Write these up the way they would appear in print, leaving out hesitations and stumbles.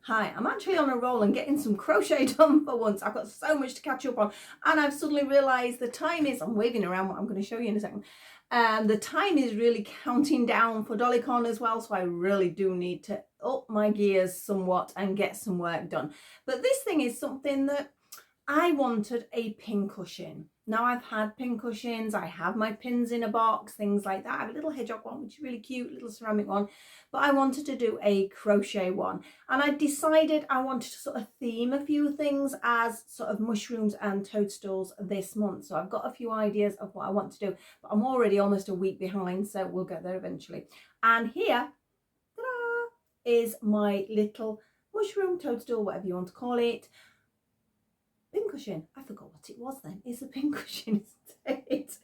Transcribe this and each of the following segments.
Hi, I'm actually on a roll and getting some crochet done for once. I've got so much to catch up on, and I've suddenly realised the time is, I'm waving around what I'm going to show you in a second, the time is really counting down for DollyCon as well, so I really do need to up my gears somewhat and get some work done. But this thing is something that I wanted a pin cushion. Now I've had pin cushions, I have my pins in a box, things like that. I have a little hedgehog one, which is really cute, little ceramic one, but I wanted to do a crochet one. And I decided I wanted to sort of theme a few things as sort of mushrooms and toadstools this month. So I've got a few ideas of what I want to do, but I'm already almost a week behind, so we'll get there eventually. And here, ta-da, is my little mushroom, toadstool, whatever you want to call it, pincushion. I forgot what it was then. It's a pincushion, isn't it?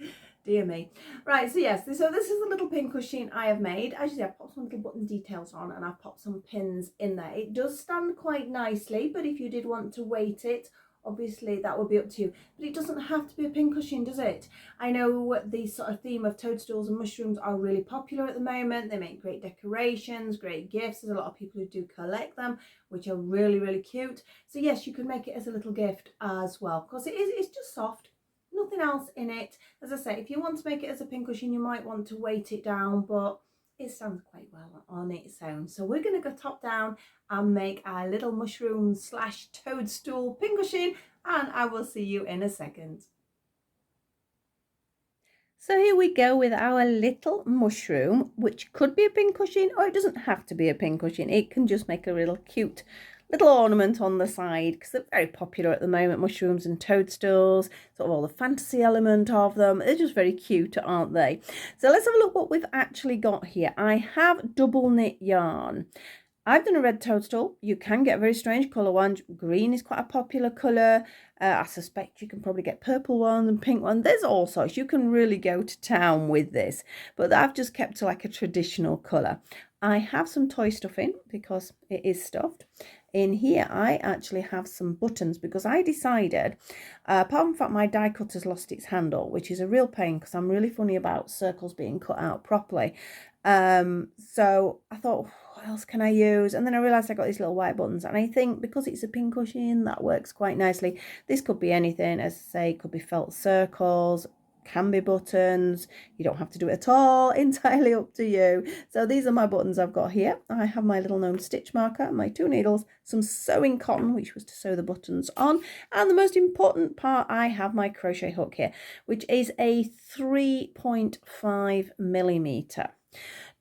Dear me. Right, so yes, so this is the little pincushion I have made. As you see, I've popped some little button details on and I've popped some pins in there. It does stand quite nicely, but if you did want to weight it, obviously that would be up to you. But it doesn't have to be a pincushion, does it? I know the sort of theme of toadstools and mushrooms are really popular at the moment. They make great decorations, great gifts. There's a lot of people who do collect them, which are really, really cute. So yes, you could make it as a little gift as well, because it's just soft. Nothing else in it. As I say, if you want to make it as a pincushion, you might want to weight it down, but it stands quite well on its own. So we're going to go top down and make our little mushroom / toadstool pincushion, and I will see you in a second. So here we go with our little mushroom, which could be a pincushion, or it doesn't have to be a pincushion. It can just make a little cute little ornament on the side, because they're very popular at the moment, mushrooms and toadstools, sort of all the fantasy element of them. They're just very cute, aren't they? So let's have a look what we've actually got here. I have double knit yarn. I've done a red toadstool. You can get a very strange colour one. Green is quite a popular colour. I suspect you can probably get purple ones and pink ones. There's all sorts. You can really go to town with this. But I've just kept to like a traditional colour. I have some toy stuff in because it is stuffed. In here, I actually have some buttons because I decided, apart from the fact my die cutter's lost its handle, which is a real pain because I'm really funny about circles being cut out properly. So I thought, what else can I use? And then I realised I got these little white buttons, and I think because it's a pincushion, that works quite nicely. This could be anything, as I say, it could be felt circles, can be buttons. You don't have to do it at all, entirely up to you. So these are my buttons I've got here. I have my little gnome stitch marker, my 2 needles, some sewing cotton, which was to sew the buttons on, and the most important part, I have my crochet hook here, which is a 3.5mm.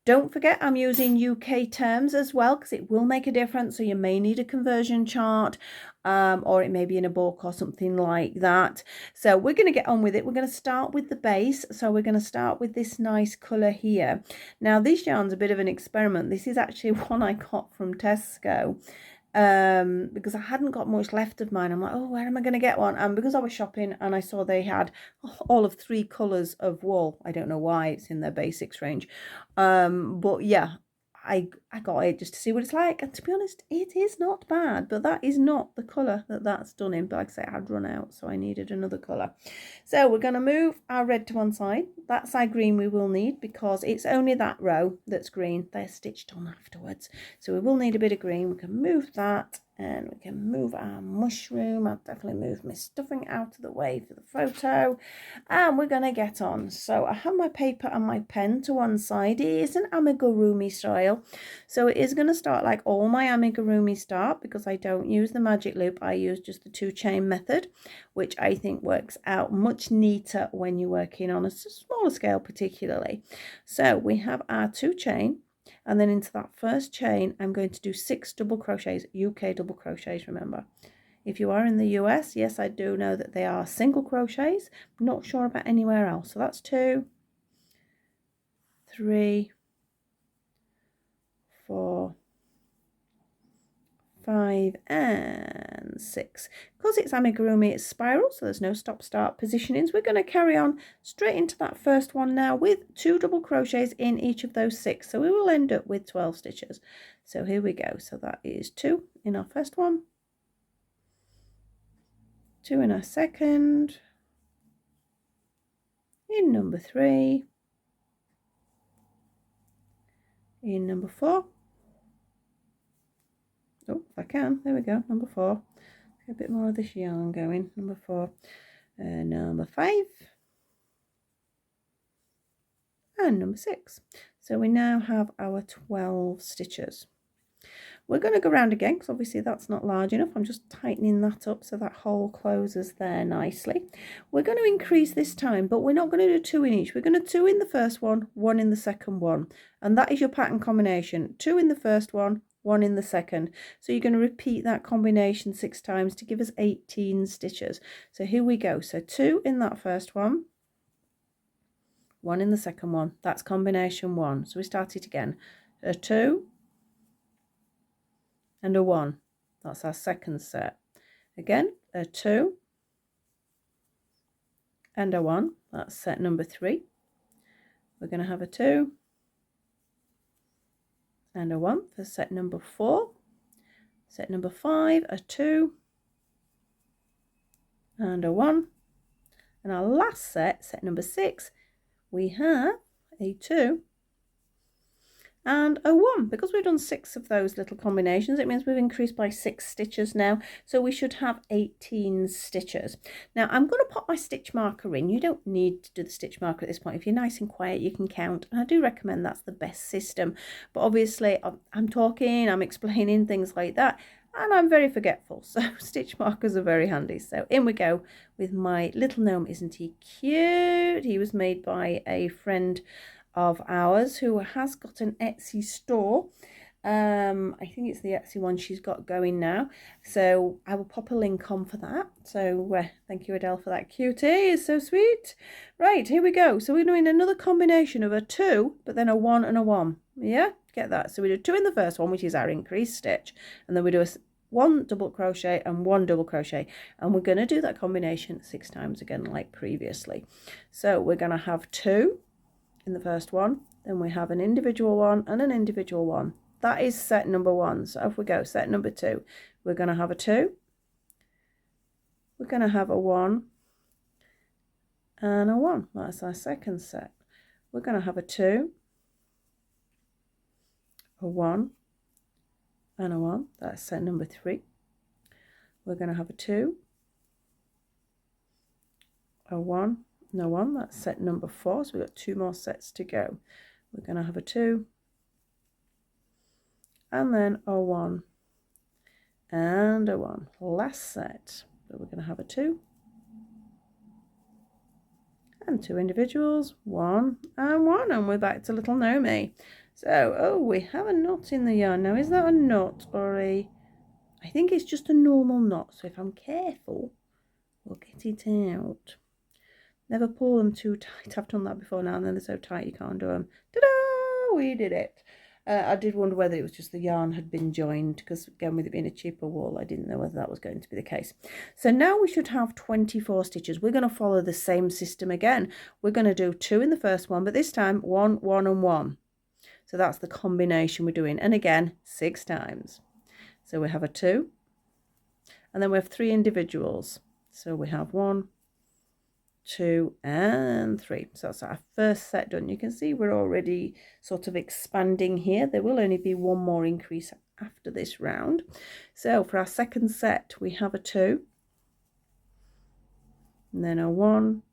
Don't forget I'm using UK terms as well, because it will make a difference. So you may need a conversion chart, or it may be in a book or something like that. So we're going to get on with it. We're going to start with the base. So we're going to start with this nice colour here. Now this yarn's a bit of an experiment. This is actually one I got from Tesco. Because I hadn't got much left of mine. I'm like, oh, where am I going to get one? And because I was shopping and I saw they had all of 3 colours of wool. I don't know why, it's in their basics range. But yeah, I got it just to see what it's like, and to be honest, it is not bad, but that is not the colour that's done in. But like I say, I had run out, so I needed another colour. So we're going to move our red to one side. That side green we will need because it's only that row that's green. They're stitched on afterwards, so we will need a bit of green. We can move that, and we can move our mushroom. I'll definitely move my stuffing out of the way for the photo, and we're going to get on. So I have my paper and my pen to one side. It is an amigurumi style, so it is going to start like all my amigurumi start, because I don't use the magic loop. I use just the 2 chain method, which I think works out much neater when you're working on a smaller scale particularly. So we have our 2 chain, and then into that first chain I'm going to do 6 double crochets, UK double crochets, remember. If you are in the US, yes, I do know that they are single crochets. I'm not sure about anywhere else. So that's 2, 3, 4, 5 and 6. Because it's amigurumi, it's spiral, so there's no stop start positionings. We're going to carry on straight into that first one now with 2 double crochets in each of those 6, so we will end up with 12 stitches. So here we go. So that is 2 in our first one, 2 in our second, in number 3, in number 4, I can. There we go, number 4. Get a bit more of this yarn going. Number 4, number 5, and number 6. So we now have our 12 stitches. We're going to go around again because obviously that's not large enough. I'm just tightening that up so that hole closes there nicely. We're going to increase this time, but we're not going to do 2 in each. We're going to 2 in the first one, 1 in the second one. And that is your pattern combination. 2 in the first one, 1 in the second. So you're going to repeat that combination 6 times to give us 18 stitches. So here we go. So 2 in that first one, 1 in the second one. That's combination 1. So we start it again. A 2 and a 1. That's our second set. Again, a 2 and a 1. That's set number 3. We're going to have a 2 and a 1 for set number 4. Set number 5, a 2 and a 1. And our last set, set number 6, we have a 2 and a 1. Because we've done 6 of those little combinations, it means we've increased by 6 stitches now, so we should have 18 stitches. Now I'm going to pop my stitch marker in. You don't need to do the stitch marker at this point. If you're nice and quiet, you can count, and I do recommend that's the best system, but obviously I'm talking, I'm explaining things like that, and I'm very forgetful, so stitch markers are very handy. So in we go with my little gnome. Isn't he cute? He was made by a friend of ours who has got an Etsy store. I think it's the Etsy one she's got going now, so I will pop a link on for that. So thank you, Adele, for that cutie. It's so sweet. Right, here we go. So we're doing another combination of a 2 but then a 1 and a 1. Yeah, get that. So we do 2 in the first one, which is our increased stitch, and then we do 1 double crochet and 1 double crochet, and we're going to do that combination 6 times again like previously. So we're going to have 2 in the first one, then we have an individual 1 and an individual 1. That is set number 1. So if we go set number 2, we're going to have a 2, we're going to have a 1 and a 1. That's our second set. We're going to have a 2, a 1 and a 1. That's set number 3. We're going to have a 2, a 1 and a 1. That's set number 4. So we've got 2 more sets to go. We're going to have a 2 and then a 1 and a 1. Last set. So we're going to have a 2 and 2 individuals, 1 and 1, and we're back to little Nomi. So, oh, we have a knot in the yarn. Now, is that a knot or I think it's just a normal knot. So if I'm careful, we'll get it out. Never pull them too tight. I've done that before now, and then they're so tight you can't do them. Ta-da! We did it. I did wonder whether it was just the yarn had been joined, because again, with it being a cheaper wool, I didn't know whether that was going to be the case. So now we should have 24 stitches. We're going to follow the same system again. We're going to do 2 in the first one, but this time 1, 1 and 1. So that's the combination we're doing, and again 6 times. So we have a 2, and then we have 3 individuals. So we have 1, 2 and 3. So that's our first set done. You can see we're already sort of expanding here. There will only be 1 more increase after this round. So for our second set, we have a 2, and then a 1,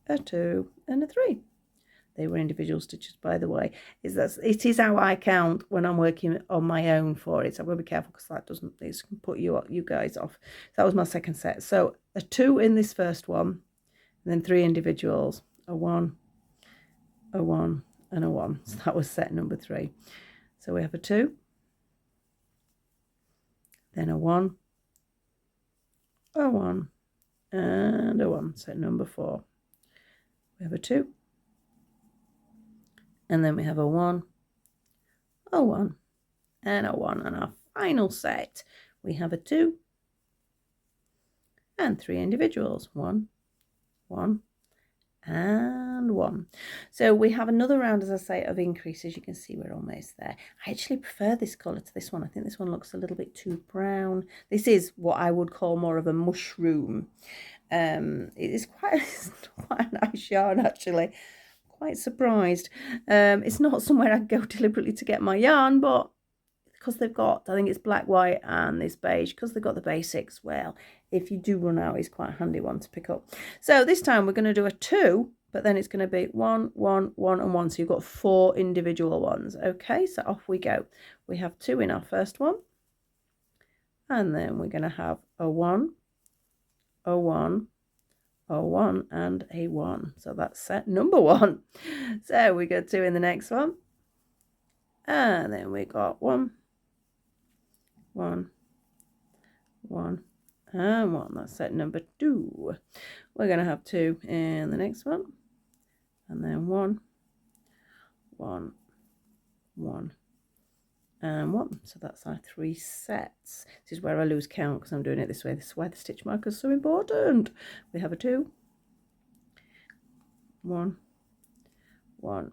a 2 and a 3. They were individual stitches, by the way. It is how I count when I'm working on my own for it. So I'm going to be careful, because that doesn't, this can put you guys off. So that was my second set. So a 2 in this first one, and then 3 individuals, a 1, a 1 and a 1. So that was set number 3. So we have a 2, then a 1, a 1 and a 1. Set number 4. We have a 2, and then we have a 1, a 1 and a 1. And our final set, we have a 2 and 3 individuals, 1, 1 and 1. So we have another round, as I say, of increases. You can see we're almost there. I actually prefer this colour to this one. I think this one looks a little bit too brown. This is what I would call more of a mushroom. It is quite a nice yarn, actually. Quite surprised. It's not somewhere I'd go deliberately to get my yarn, but the because they've got, I think it's black, white and this beige, because they've got the basics. Well, if you do run out, it's quite a handy one to pick up. So this time we're going to do a 2, but then it's going to be 1, 1, 1 and 1. So you've got 4 individual ones. Okay, so off we go. We have 2 in our first one, and then we're going to have a 1, a 1, a 1 and a 1. So that's set number 1. So we got 2 in the next one, and then we got 1, 1, 1 and 1. That's set number 2. We're going to have 2 in the next one, and then 1, 1, 1 and 1. So that's our 3 sets. This is where I lose count because I'm doing it this way. This is why the stitch marker is so important. We have a 2, 1, 1,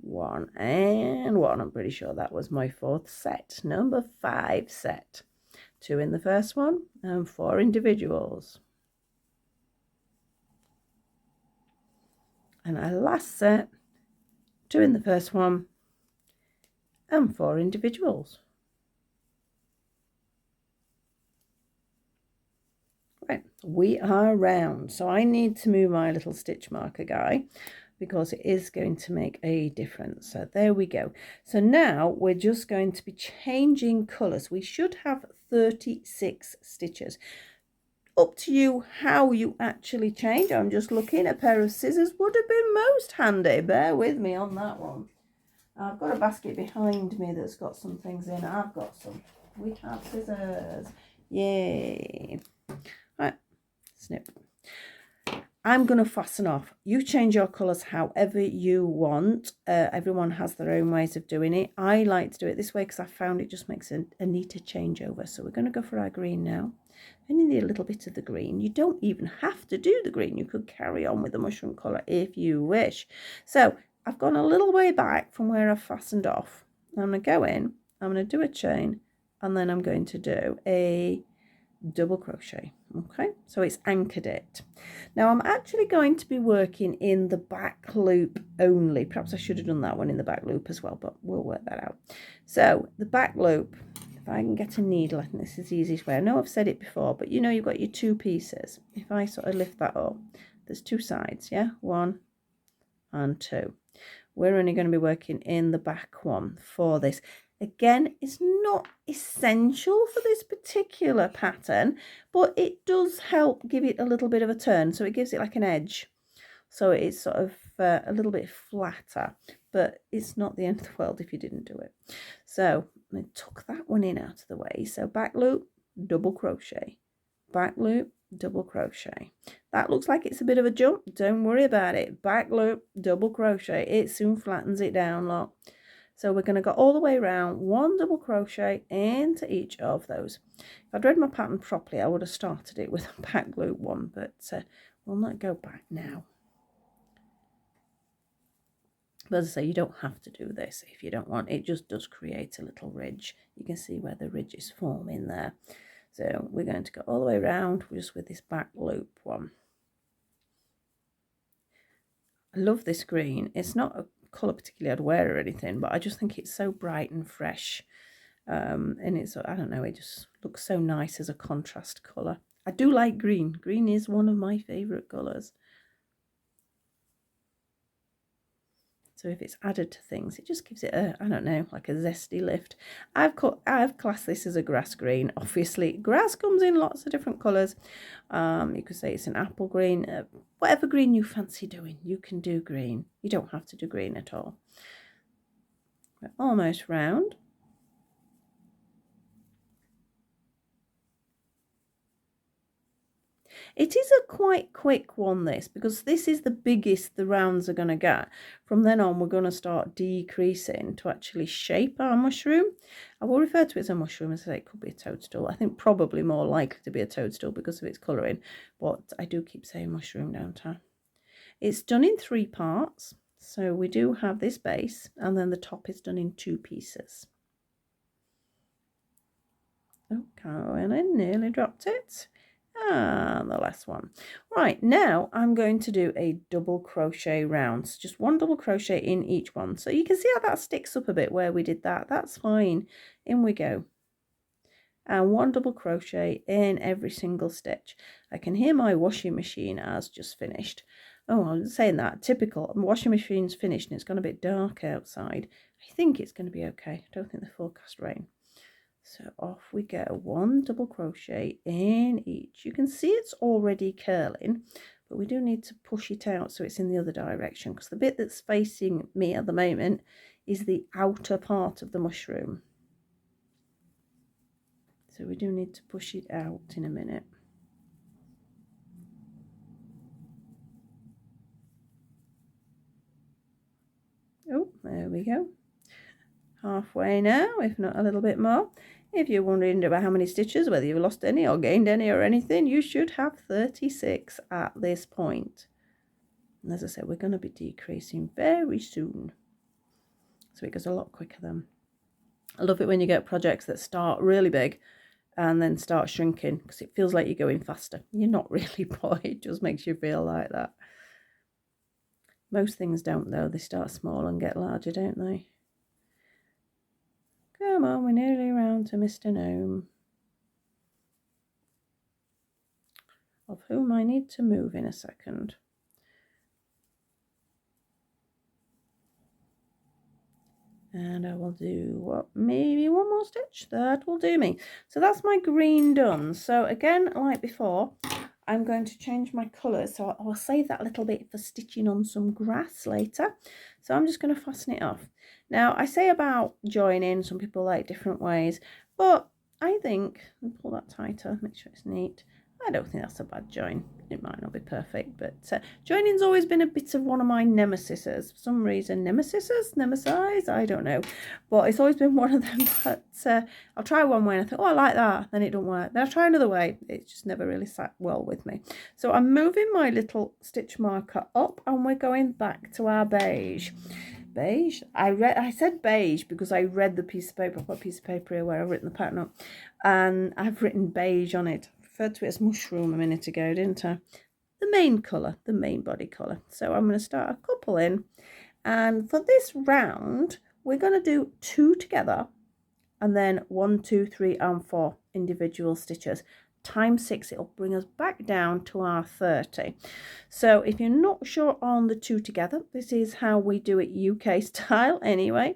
1 and 1. I'm pretty sure that was my 4th set. Number 5 set. 2 in the first one and 4 individuals. And our last set, 2 in the first one and 4 individuals. Right, we are round. So I need to move my little stitch marker guy because it is going to make a difference. So there we go. So now we're just going to be changing colours. We should have 36 stitches. Up to you how you actually change. I'm just looking. A pair of scissors would have been most handy. Bear with me on that one. I've got a basket behind me that's got some things in. I've got some. We have scissors. Yay. Right, snip. I'm going to fasten off. You change your colours however you want. Everyone has their own ways of doing it. I like to do it this way because I found it just makes a neater changeover. So we're going to go for our green now. And you need a little bit of the green. You don't even have to do the green. You could carry on with the mushroom colour if you wish. So I've gone a little way back from where I've fastened off. I'm going to go in. I'm going to do a chain. And then I'm going to do a double crochet. Okay, so it's anchored it. Now I'm actually going to be working in the back loop only. Perhaps I should have done that one in the back loop as well, but we'll work that out. So the back loop, if I can get a needle, I think this is the easiest way. I know I've said it before, but you know you've got your 2 pieces. If I sort of lift that up, there's 2 sides, yeah, 1 and 2. We're only going to be working in the back one for this. Again, it's not essential for this particular pattern, but it does help give it a little bit of a turn. So it gives it like an edge. So it's sort of a little bit flatter, but it's not the end of the world if you didn't do it. So I took that one in out of the way. So back loop, double crochet, back loop, double crochet. That looks like it's a bit of a jump. Don't worry about it. Back loop, double crochet. It soon flattens it down, look. So we're going to go all the way around, 1 double crochet into each of those. If I'd read my pattern properly, I would have started it with a back loop one, but we'll not go back now. But as I say, you don't have to do this if you don't want. It just does create a little ridge. You can see where the ridge is forming there. So we're going to go all the way around just with this back loop one. I love this green. It's not a colour particularly I'd wear or anything, but I just think it's so bright and fresh, and it's, I don't know, it just looks so nice as a contrast colour. I do like green. Green is one of my favourite colours. So if it's added to things, it just gives it a, I don't know, like a zesty lift. I've classed this as a grass green. Obviously, grass comes in lots of different colours. You could say it's an apple green. Whatever green you fancy doing, you can do green. You don't have to do green at all. We're almost round. It is a quite quick one, this, because this is the biggest the rounds are going to get. From then on, we're going to start decreasing to actually shape our mushroom. I will refer to it as a mushroom, as I say, it could be a toadstool. I think probably more likely to be a toadstool because of its colouring, but I do keep saying mushroom, don't I? It's done in 3 parts, so we do have this base, and then the top is done in 2 pieces. Oh, Caroline nearly dropped it. and the last one. Right, now I'm going to do a double crochet round, so just one double crochet in each one. So you can see how that sticks up a bit where we did that. That's fine. In we go. And one double crochet in every single stitch. I can hear my washing machine has just finished. Oh, I was saying that, typical. My washing machine's finished and it's gone a bit dark outside. I think it's going to be okay. I don't think they forecast rain. So off we go, one double crochet in each. You can see it's already curling, but we do need to push it out so it's in the other direction, because the bit that's facing me at the moment is the outer part of the mushroom. So we do need to push it out in a minute. Oh, there we go. Halfway now, if not a little bit more. If you're wondering about how many stitches, whether you've lost any or gained any or anything, you should have 36 at this point. And as I said, we're going to be decreasing very soon, so it goes a lot quicker then. I love it when you get projects that start really big and then start shrinking, because it feels like you're going faster. You're not really, but it just makes you feel like that. Most things don't though. They start small and get larger, don't they? Come on, we're nearly around to Mr. Gnome, of whom I need to move in a second. And I will do what, maybe one more stitch. That will do me. So that's my green done. So again, like before, I'm going to change my colours. So I'll save that little bit for stitching on some grass later. So I'm just going to fasten it off. Now, I say about joining, some people like different ways, but I think, pull that tighter, make sure it's neat. I don't think that's a bad join. It might not be perfect, but joining's always been a bit of one of my nemesises. For some reason, nemesize, I don't know. But it's always been one of them that I'll try one way and I think, oh, I like that. Then it don't work. Then I'll try another way. It's just never really sat well with me. So I'm moving my little stitch marker up and we're going back to our beige. Beige? I said beige because I read the piece of paper. I've got a piece of paper here where I've written the pattern up. And I've written beige on it. Referred to it as mushroom a minute ago, didn't I? The main colour, the main body colour. So I'm going to start a couple in, and for this round we're going to do 2 together and then 1, 2, 3 and 4 individual stitches times 6. It'll bring us back down to our 30. So if you're not sure on the 2 together, this is how we do it UK style anyway.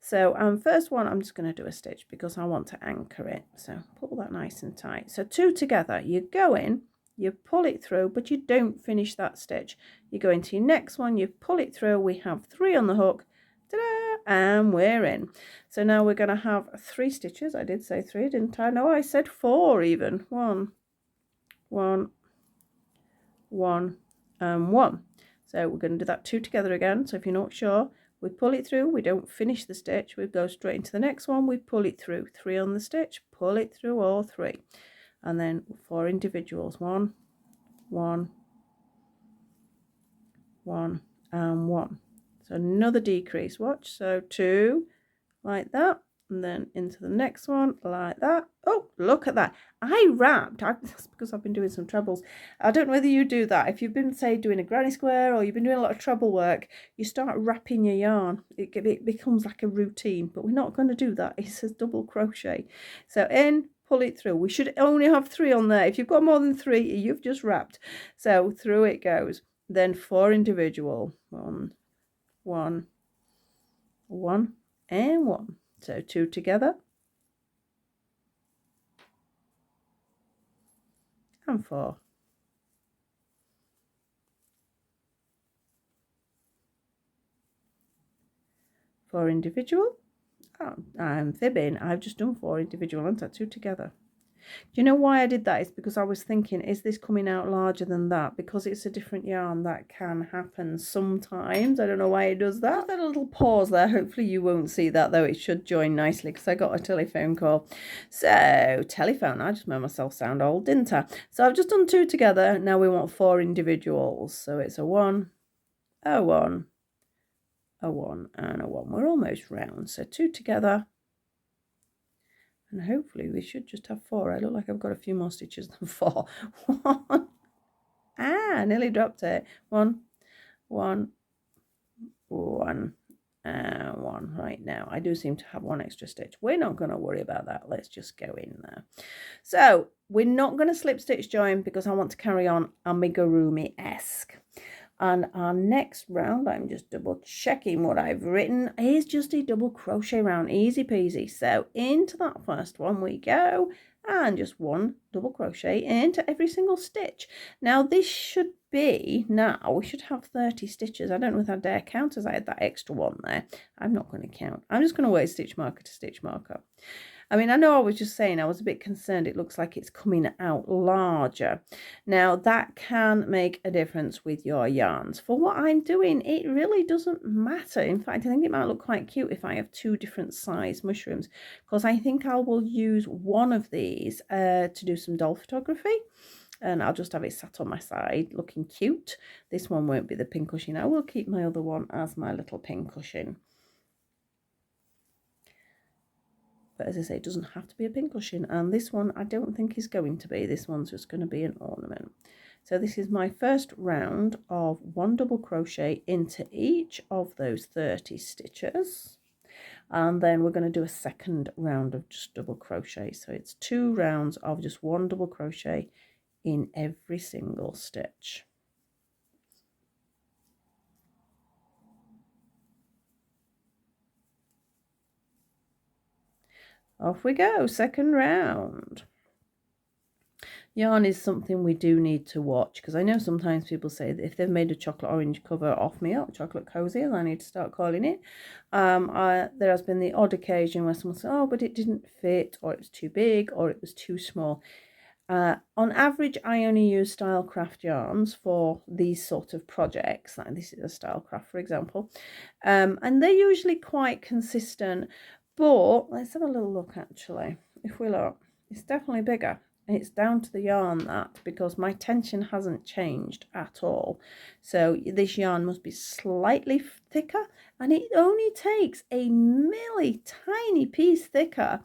So first one, I'm just going to do a stitch because I want to anchor it. So pull that nice and tight. So 2 together, you go in, you pull it through, but you don't finish that stitch. You go into your next one, you pull it through, we have 3 on the hook, ta-da, and we're in. So now we're going to have 3 stitches. I did say 3, didn't I? No, I said 4 even. 1, 1, 1, and 1. So we're going to do that 2 together again. So if you're not sure, we pull it through, we don't finish the stitch, we go straight into the next one, we pull it through, 3 on the stitch, pull it through all 3, and then 4 individuals, 1, 1, 1, and 1. So another decrease, watch, so 2 like that, and then into the next one like that. Oh, look at that. That's because I've been doing some trebles. I don't know whether you do that. If you've been, say, doing a granny square or you've been doing a lot of treble work, you start wrapping your yarn. It becomes like a routine, but we're not going to do that. It says double crochet. So in, pull it through. We should only have 3 on there. If you've got more than 3, you've just wrapped. So through it goes. Then 4 individual. 1, 1, 1, and 1. So 2 together and 4. 4 individual. Oh, I'm fibbing. I've just done 4 individual and 2 together. Do you know why I did that? It's because I was thinking, is this coming out larger than that? Because it's a different yarn, that can happen sometimes. I don't know why it does that. Just a little pause there. Hopefully you won't see that, though. It should join nicely because I got a telephone call. So, telephone. I just made myself sound old, didn't I? So I've just done 2 together. Now we want 4 individuals. So it's a 1, a 1, a 1, and a 1. We're almost round. So 2 together And hopefully we should just have 4. I look like I've got a few more stitches than 4. 1. Ah, nearly dropped it. 1, 1, 1, and 1. Right now, I do seem to have 1 extra stitch. We're not going to worry about that. Let's just go in there. So we're not going to slip stitch join because I want to carry on amigurumi-esque. And our next round, I'm just double checking what I've written, is just a double crochet round, easy peasy. So into that first one we go, and just 1 double crochet into every single stitch. Now this should be, now we should have 30 stitches. I don't know if I dare count as I had that extra one there. I'm not going to count. I'm just going to wait stitch marker to stitch marker. I mean, I know I was just saying I was a bit concerned. It looks like it's coming out larger. Now, that can make a difference with your yarns. For what I'm doing, it really doesn't matter. In fact, I think it might look quite cute if I have 2 different size mushrooms, because I think I will use one of these to do some doll photography. And I'll just have it sat on my side looking cute. This one won't be the pin cushion. I will keep my other one as my little pin cushion. But as I say, it doesn't have to be a pin cushion. And this one I don't think is going to be. This one's just going to be an ornament. So this is my first round of 1 double crochet into each of those 30 stitches. And then we're going to do a second round of just double crochet. So it's 2 rounds of just 1 double crochet in every single stitch. Off we go, second round. Yarn is something we do need to watch, because I know sometimes people say that if they've made a chocolate orange cover off me, or chocolate cozy as I need to start calling it, there has been the odd occasion where someone says, oh, but it didn't fit, or it was too big, or it was too small. On average, I only use Stylecraft yarns for these sort of projects. Like this is a Stylecraft, for example, and they're usually quite consistent. But let's have a little look actually. If we look, it's definitely bigger. And it's down to the yarn that, because my tension hasn't changed at all. So this yarn must be slightly thicker, and it only takes a milli tiny piece thicker.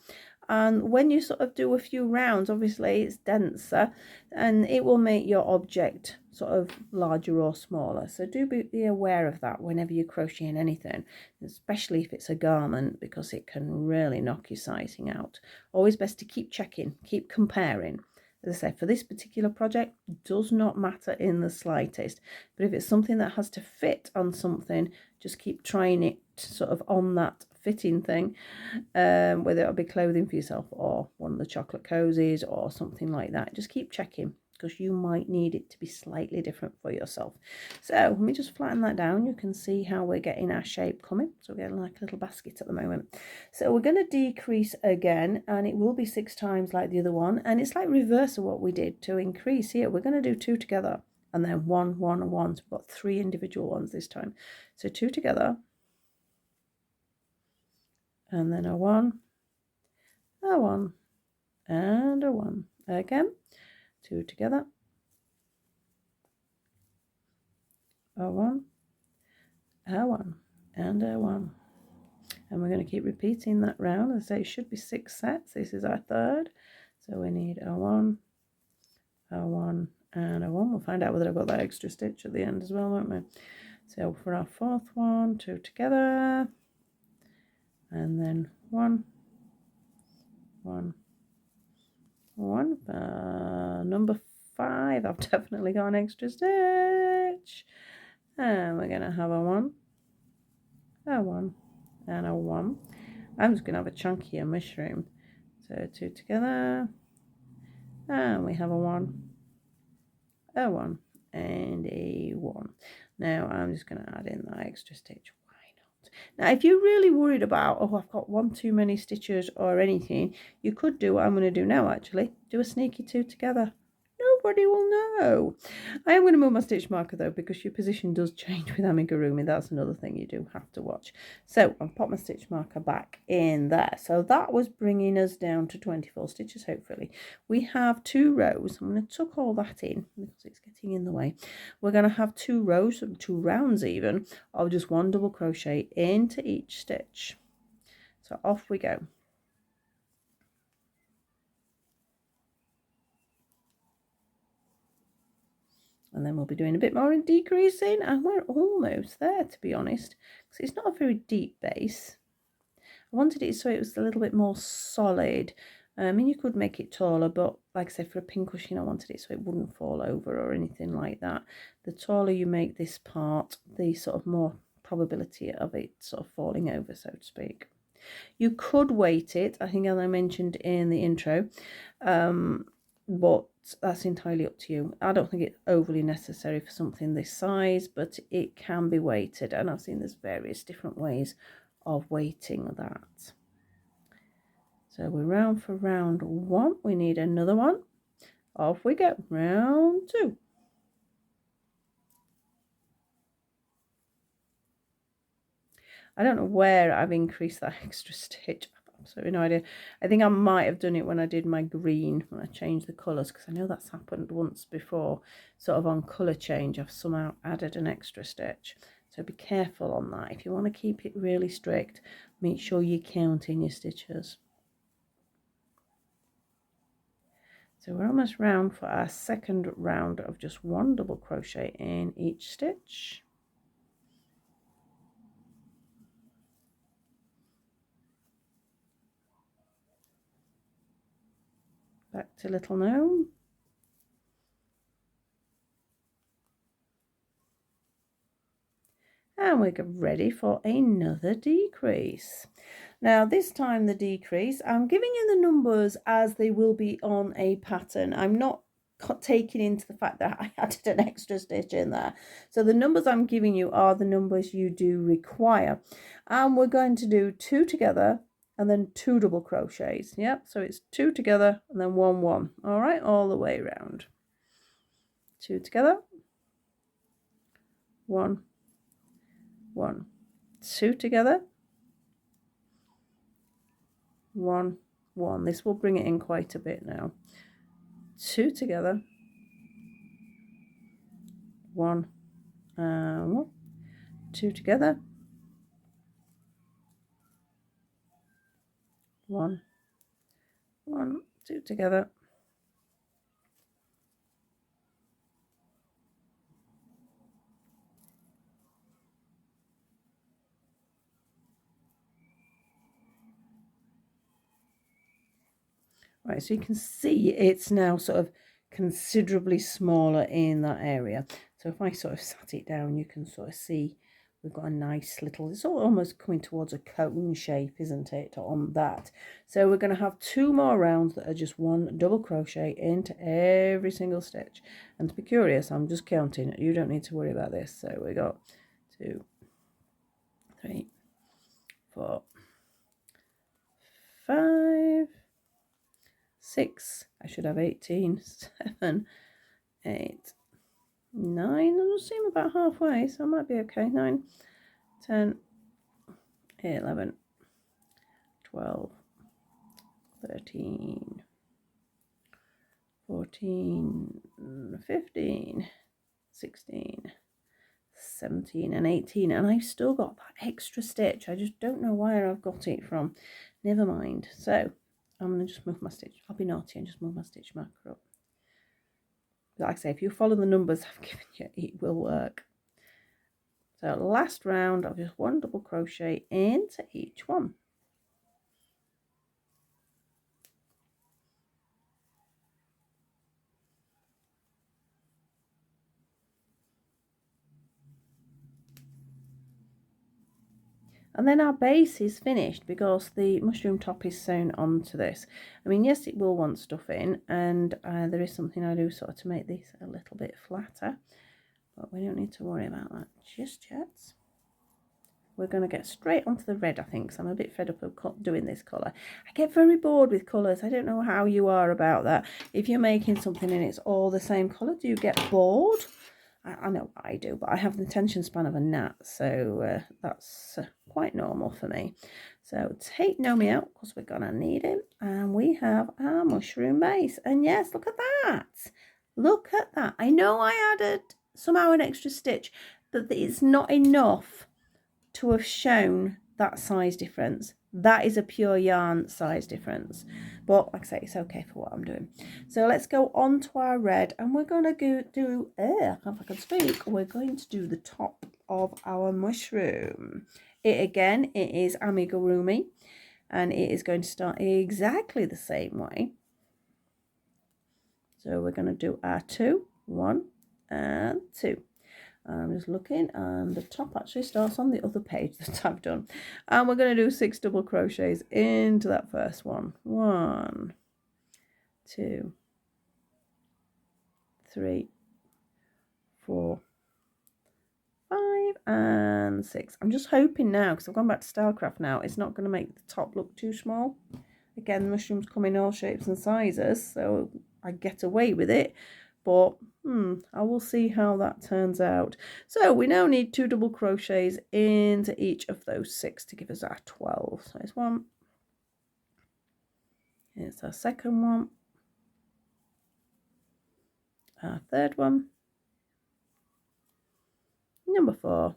And when you sort of do a few rounds, obviously it's denser, and it will make your object sort of larger or smaller. So do be aware of that whenever you're crocheting anything, especially if it's a garment, because it can really knock your sizing out. Always best to keep checking, keep comparing. As I said, for this particular project, it does not matter in the slightest. But if it's something that has to fit on something, just keep trying it sort of on that fitting thing, whether it'll be clothing for yourself or one of the chocolate cozies or something like that. Just keep checking, because you might need it to be slightly different for yourself. So let me just flatten that down. You can see how we're getting our shape coming. So we're getting like a little basket at the moment. So we're going to decrease again, and it will be 6 times like the other one. And it's like reverse of what we did to increase here. We're going to do 2 together, and then 1, 1, and 1. So we've got 3 individual ones this time. So 2 together, and then a 1, a 1, and a 1. Again, 2 together, a 1, a 1, and a 1. And we're going to keep repeating that round. As I say, it should be 6 sets. This is our third. So we need a 1, a 1, and a 1. We'll find out whether I've got that extra stitch at the end as well, won't we? So for our fourth one, 2 together, and then 1, 1, 1. Number 5, I've definitely got an extra stitch. And we're going to have a 1, a 1, and a 1. I'm just going to have a chunkier mushroom. So 2 together, and we have a 1, a 1, and a 1. Now I'm just going to add in that extra stitch. Why not? Now if you're really worried about, oh, I've got 1 too many stitches or anything, you could do what I'm going to do now actually. Do a sneaky 2 together. Nobody will know. I am going to move my stitch marker though, because your position does change with amigurumi. That's another thing you do have to watch. So I'll pop my stitch marker back in there. So that was bringing us down to 24 stitches hopefully. We have 2 rows. I'm going to tuck all that in because it's getting in the way. We're going to have 2 rows, 2 rounds even, of just 1 double crochet into each stitch. So off we go. And then we'll be doing a bit more in decreasing, and we're almost there, to be honest, because it's not a very deep base. I wanted it so it was a little bit more solid. I mean, you could make it taller, but like I said, for a pincushion, I wanted it so it wouldn't fall over or anything like that. The taller you make this part, the sort of more probability of it sort of falling over, so to speak. You could weight it, I think, as I mentioned in the intro, but that's entirely up to you. I don't think it's overly necessary for something this size, but it can be weighted, and I've seen there's various different ways of weighting that. So we're round for round 1. We need another one. Off we go. Round 2. I don't know where I've increased that extra stitch. I've absolutely no idea. I think I might have done it when I did my green, when I changed the colours, because I know that's happened once before. Sort of on colour change, I've somehow added an extra stitch. So be careful on that. If you want to keep it really strict, make sure you're counting your stitches. So we're almost round for our second round of just 1 double crochet in each stitch. Back to little gnome. And we're ready for another decrease. Now this time the decrease, I'm giving you the numbers as they will be on a pattern. I'm not taking into the fact that I added an extra stitch in there. So the numbers I'm giving you are the numbers you do require. And we're going to do 2 together and then 2 double crochets. Yep, so it's 2 together and then 1 1. All right, all the way around. 2 together, 1 1, 2 together, 1 1. This will bring it in quite a bit now. 2 together, 1 1, 2 together, 1 1, 2 together, 1. Right, so you can see it's now sort of considerably smaller in that area. So if I sort of sat it down, you can sort of see we've got a nice little, it's almost coming towards a cone shape, isn't it, on that. So we're going to have 2 more rounds that are just 1 double crochet into every single stitch. And to be curious, I'm just counting. You don't need to worry about this. So we got 2, 3, 4, 5, 6, I should have 18, 7, 8, 9, it'll seem about halfway, so I might be okay. 9, 10, 11, 12, 13, 14, 15, 16, 17 and 18, and I've still got that extra stitch. I just don't know where I've got it from. Never mind. So I'm going to just move my stitch. I'll be naughty and just move my stitch marker up. Like I say, if you follow the numbers I've given you, it will work. So last round of just 1 double crochet into each one. And then our base is finished because the mushroom top is sewn onto this. I mean, yes, it will want stuff in, and there is something I do sort of to make this a little bit flatter, but we don't need to worry about that just yet. We're going to get straight onto the red, I think, because I'm a bit fed up of doing this colour. I get very bored with colours. I don't know how you are about that. If you're making something and it's all the same colour, do you get bored? I know I do, but I have the attention span of a gnat, so that's quite normal for me. So take Nomi out because we're going to need him, and we have our mushroom base. And yes, look at that. Look at that. I know I added somehow an extra stitch, but it's not enough to have shown that size difference. That is a pure yarn size difference, but like I say, it's okay for what I'm doing. So let's go on to our red, and we're going to go do, I can't if I can speak, we're going to do the top of our mushroom. It is amigurumi, and it is going to start exactly the same way. So we're going to do our 2, 1 and 2. I'm just looking, and the top actually starts on the other page that I've done. And we're going to do 6 double crochets into that first one. 1, 2, 3, 4, 5 and 6. I'm just hoping now, because I've gone back to Stylecraft now, it's not going to make the top look too small. Again, the mushrooms come in all shapes and sizes, so I get away with it. But I will see how that turns out. So we now need 2 double crochets into each of those 6 to give us our 12. So there's 1. Here's our second one. Our third one. Number 4.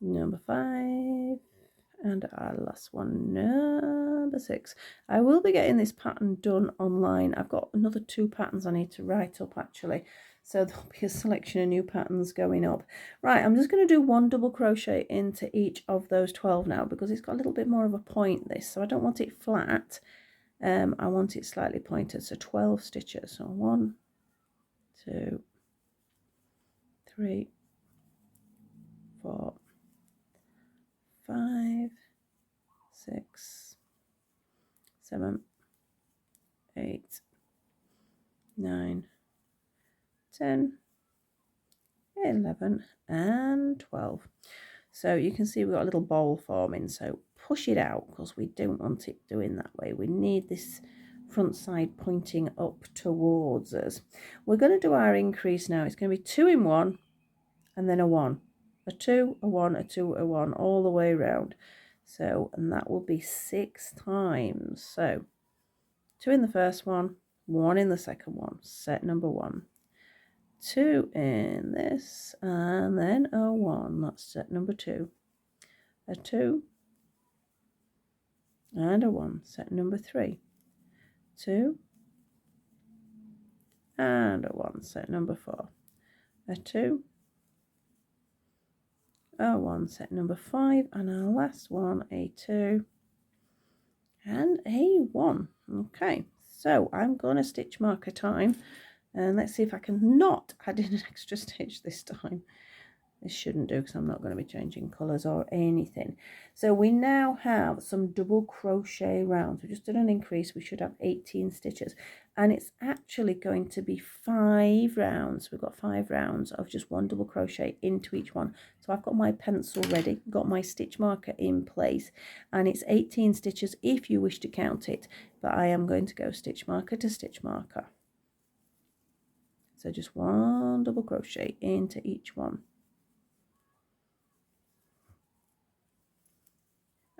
Number 5. And our last one, number 6. I will be getting this pattern done online. I've got another 2 patterns I need to write up actually. So there'll be a selection of new patterns going up. Right, I'm just going to do 1 double crochet into each of those 12 now, because it's got a little bit more of a point this. So I don't want it flat. I want it slightly pointed. So 12 stitches. So 1, 2, 3, 4, 5, 6, 7, 8, 9, 10, 11 and 12. So you can see we've got a little bowl forming, so push it out because we don't want it doing that way. We need this front side pointing up towards us. We're going to do our increase now. It's going to be 2 in 1 and then a 1, a 2, a 1, a 2, a 1 all the way around. So, and that will be 6 times. So 2 in the first one, 1 in the second one, set number 1, 2 in this, and then a 1, that's set number 2, a 2 and a 1, set number 3, 2 and a 1, set number 4, a 2, a 1, set number 5, and our last one, a 2 and a 1. Okay, so I'm going to stitch marker time, and let's see if I can not add in an extra stitch this time. This shouldn't do because I'm not going to be changing colours or anything. So we now have some double crochet rounds. We just did an increase. We should have 18 stitches, and it's actually going to be 5 rounds. We've got 5 rounds of just 1 double crochet into each one. So I've got my pencil ready, got my stitch marker in place, and it's 18 stitches if you wish to count it, but I am going to go stitch marker to stitch marker. So just 1 double crochet into each one.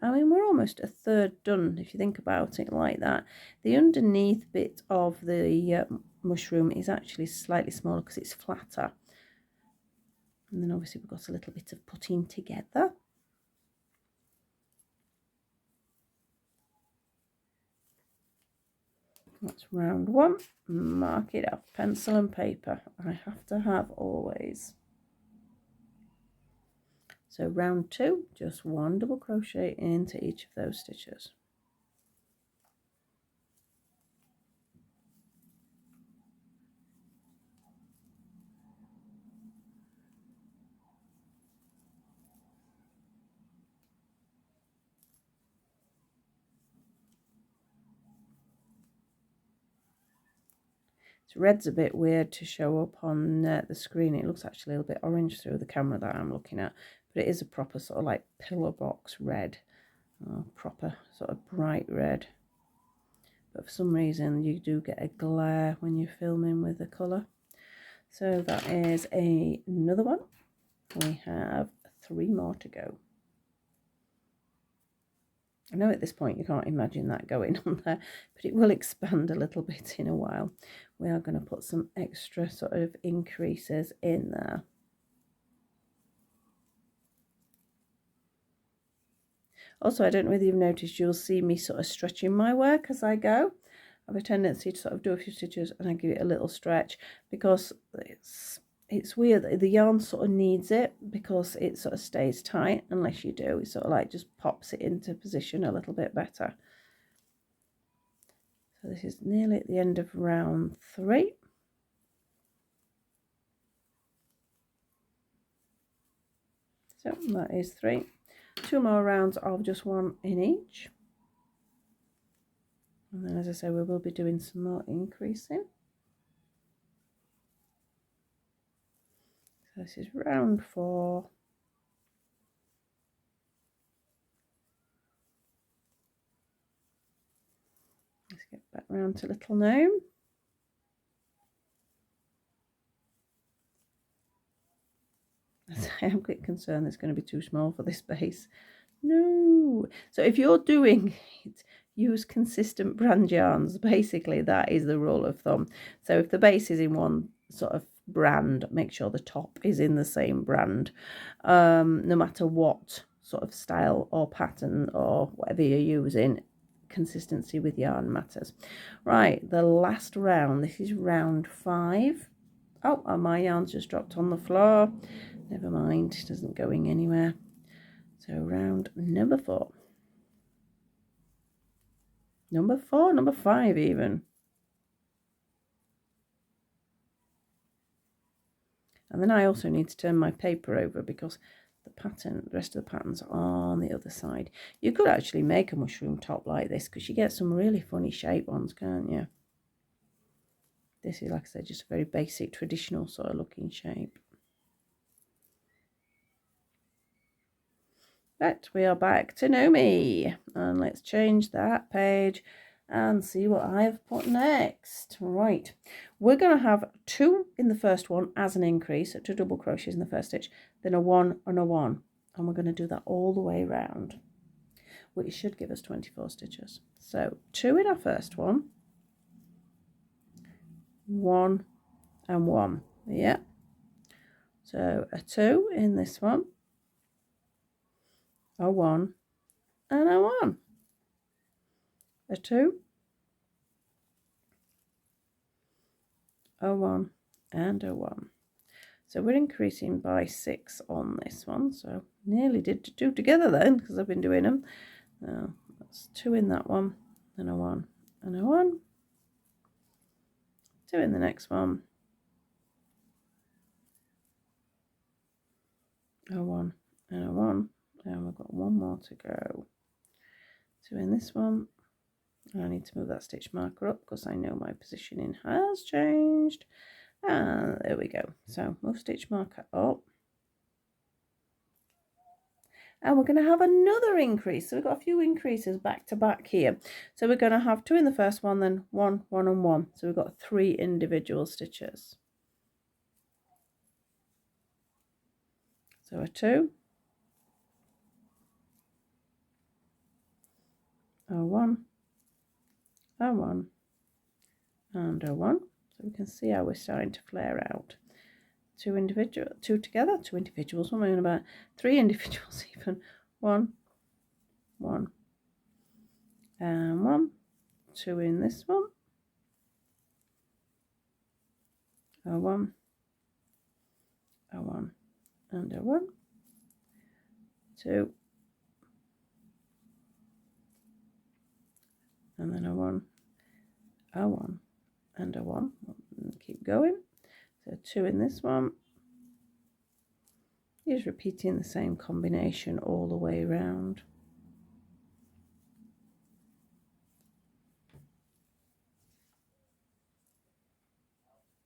I mean, we're almost a third done if you think about it like that. The underneath bit of the mushroom is actually slightly smaller because it's flatter. And then obviously we've got a little bit of putting together. That's round 1. Mark it up. Pencil and paper. I have to have always. So round 2, just 1 double crochet into each of those stitches. So red's a bit weird to show up on the screen. It looks actually a little bit orange through the camera that I'm looking at, but it is a proper sort of like pillar box red, proper sort of bright red. But for some reason you do get a glare when you're filming with the colour. So that is another one. We have 3 more to go. I know at this point you can't imagine that going on there, but it will expand a little bit in a while. We are going to put some extra sort of increases in there. Also, I don't know whether you've noticed, you'll see me sort of stretching my work as I go. I have a tendency to sort of do a few stitches and I give it a little stretch because it's weird. The yarn sort of needs it because it sort of stays tight. Unless you do, it sort of like just pops it into position a little bit better. So this is nearly at the end of round 3. So that is 3. 2 more rounds of just 1 in each. And then, as I say, we will be doing some more increasing. So this is round 4. Let's get back round to Little Gnome. I am quite concerned it's going to be too small for this base. No. So if you're doing it, use consistent brand yarns. Basically, that is the rule of thumb. So if the base is in one sort of brand, make sure the top is in the same brand. No matter what sort of style or pattern or whatever you're using, consistency with yarn matters. Right, the last round. This is round 5. Oh, and my yarn's just dropped on the floor. Never mind, it isn't going anywhere. So round number 4. Number 4, number 5 even. And then I also need to turn my paper over because the rest of the patterns are on the other side. You could actually make a mushroom top like this because you get some really funny shaped ones, can't you? This is, like I said, just a very basic, traditional sort of looking shape. But we are back to Nomi, and let's change that page and see what I've put next. Right, we're going to have 2 in the first one as an increase, 2 double crochets in the first stitch, then a 1 and a 1, and we're going to do that all the way around, which should give us 24 stitches. So 2 in our first one, 1 and 1, yeah. So a 2 in this one, a 1 and a 1, a 2, a 1 and a 1. So we're increasing by 6 on this one, so nearly did 2 together then because I've been doing them. That's 2 in that one, and a 1 and a 1, 2 in the next one, a 1 and a 1, and we've got 1 more to go. 2 in this one. I need to move that stitch marker up because I know my positioning has changed. And there we go. So move stitch marker up. And we're going to have another increase. So we've got a few increases back to back here. So we're going to have 2 in the first one, then 1, 1 and 1. So we've got 3 individual stitches. So a 2, a 1, a 1, and a 1. So we can see how we're starting to flare out. 2 together, 2 individuals. What am I on about? 3 individuals even. 1, 1, and 1. 2 in this one. A 1, a 1, and a 1. 2, and then a 1, a 1, and a 1. And keep going. So 2 in this one. Just repeating the same combination all the way around.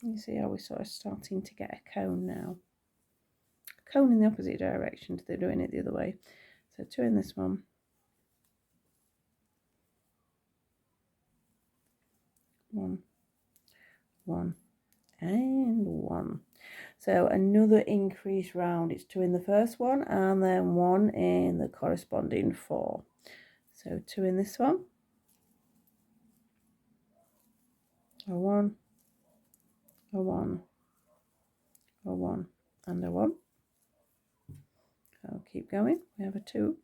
You see how we're sort of starting to get a cone now. A cone in the opposite direction, they're doing it the other way. So 2 in this one. 1, 1, and 1. So another increase round. It's 2 in the first one and then 1 in the corresponding 4. So 2 in this one. A 1, a 1, a 1, and a 1. I'll keep going. We have a 2,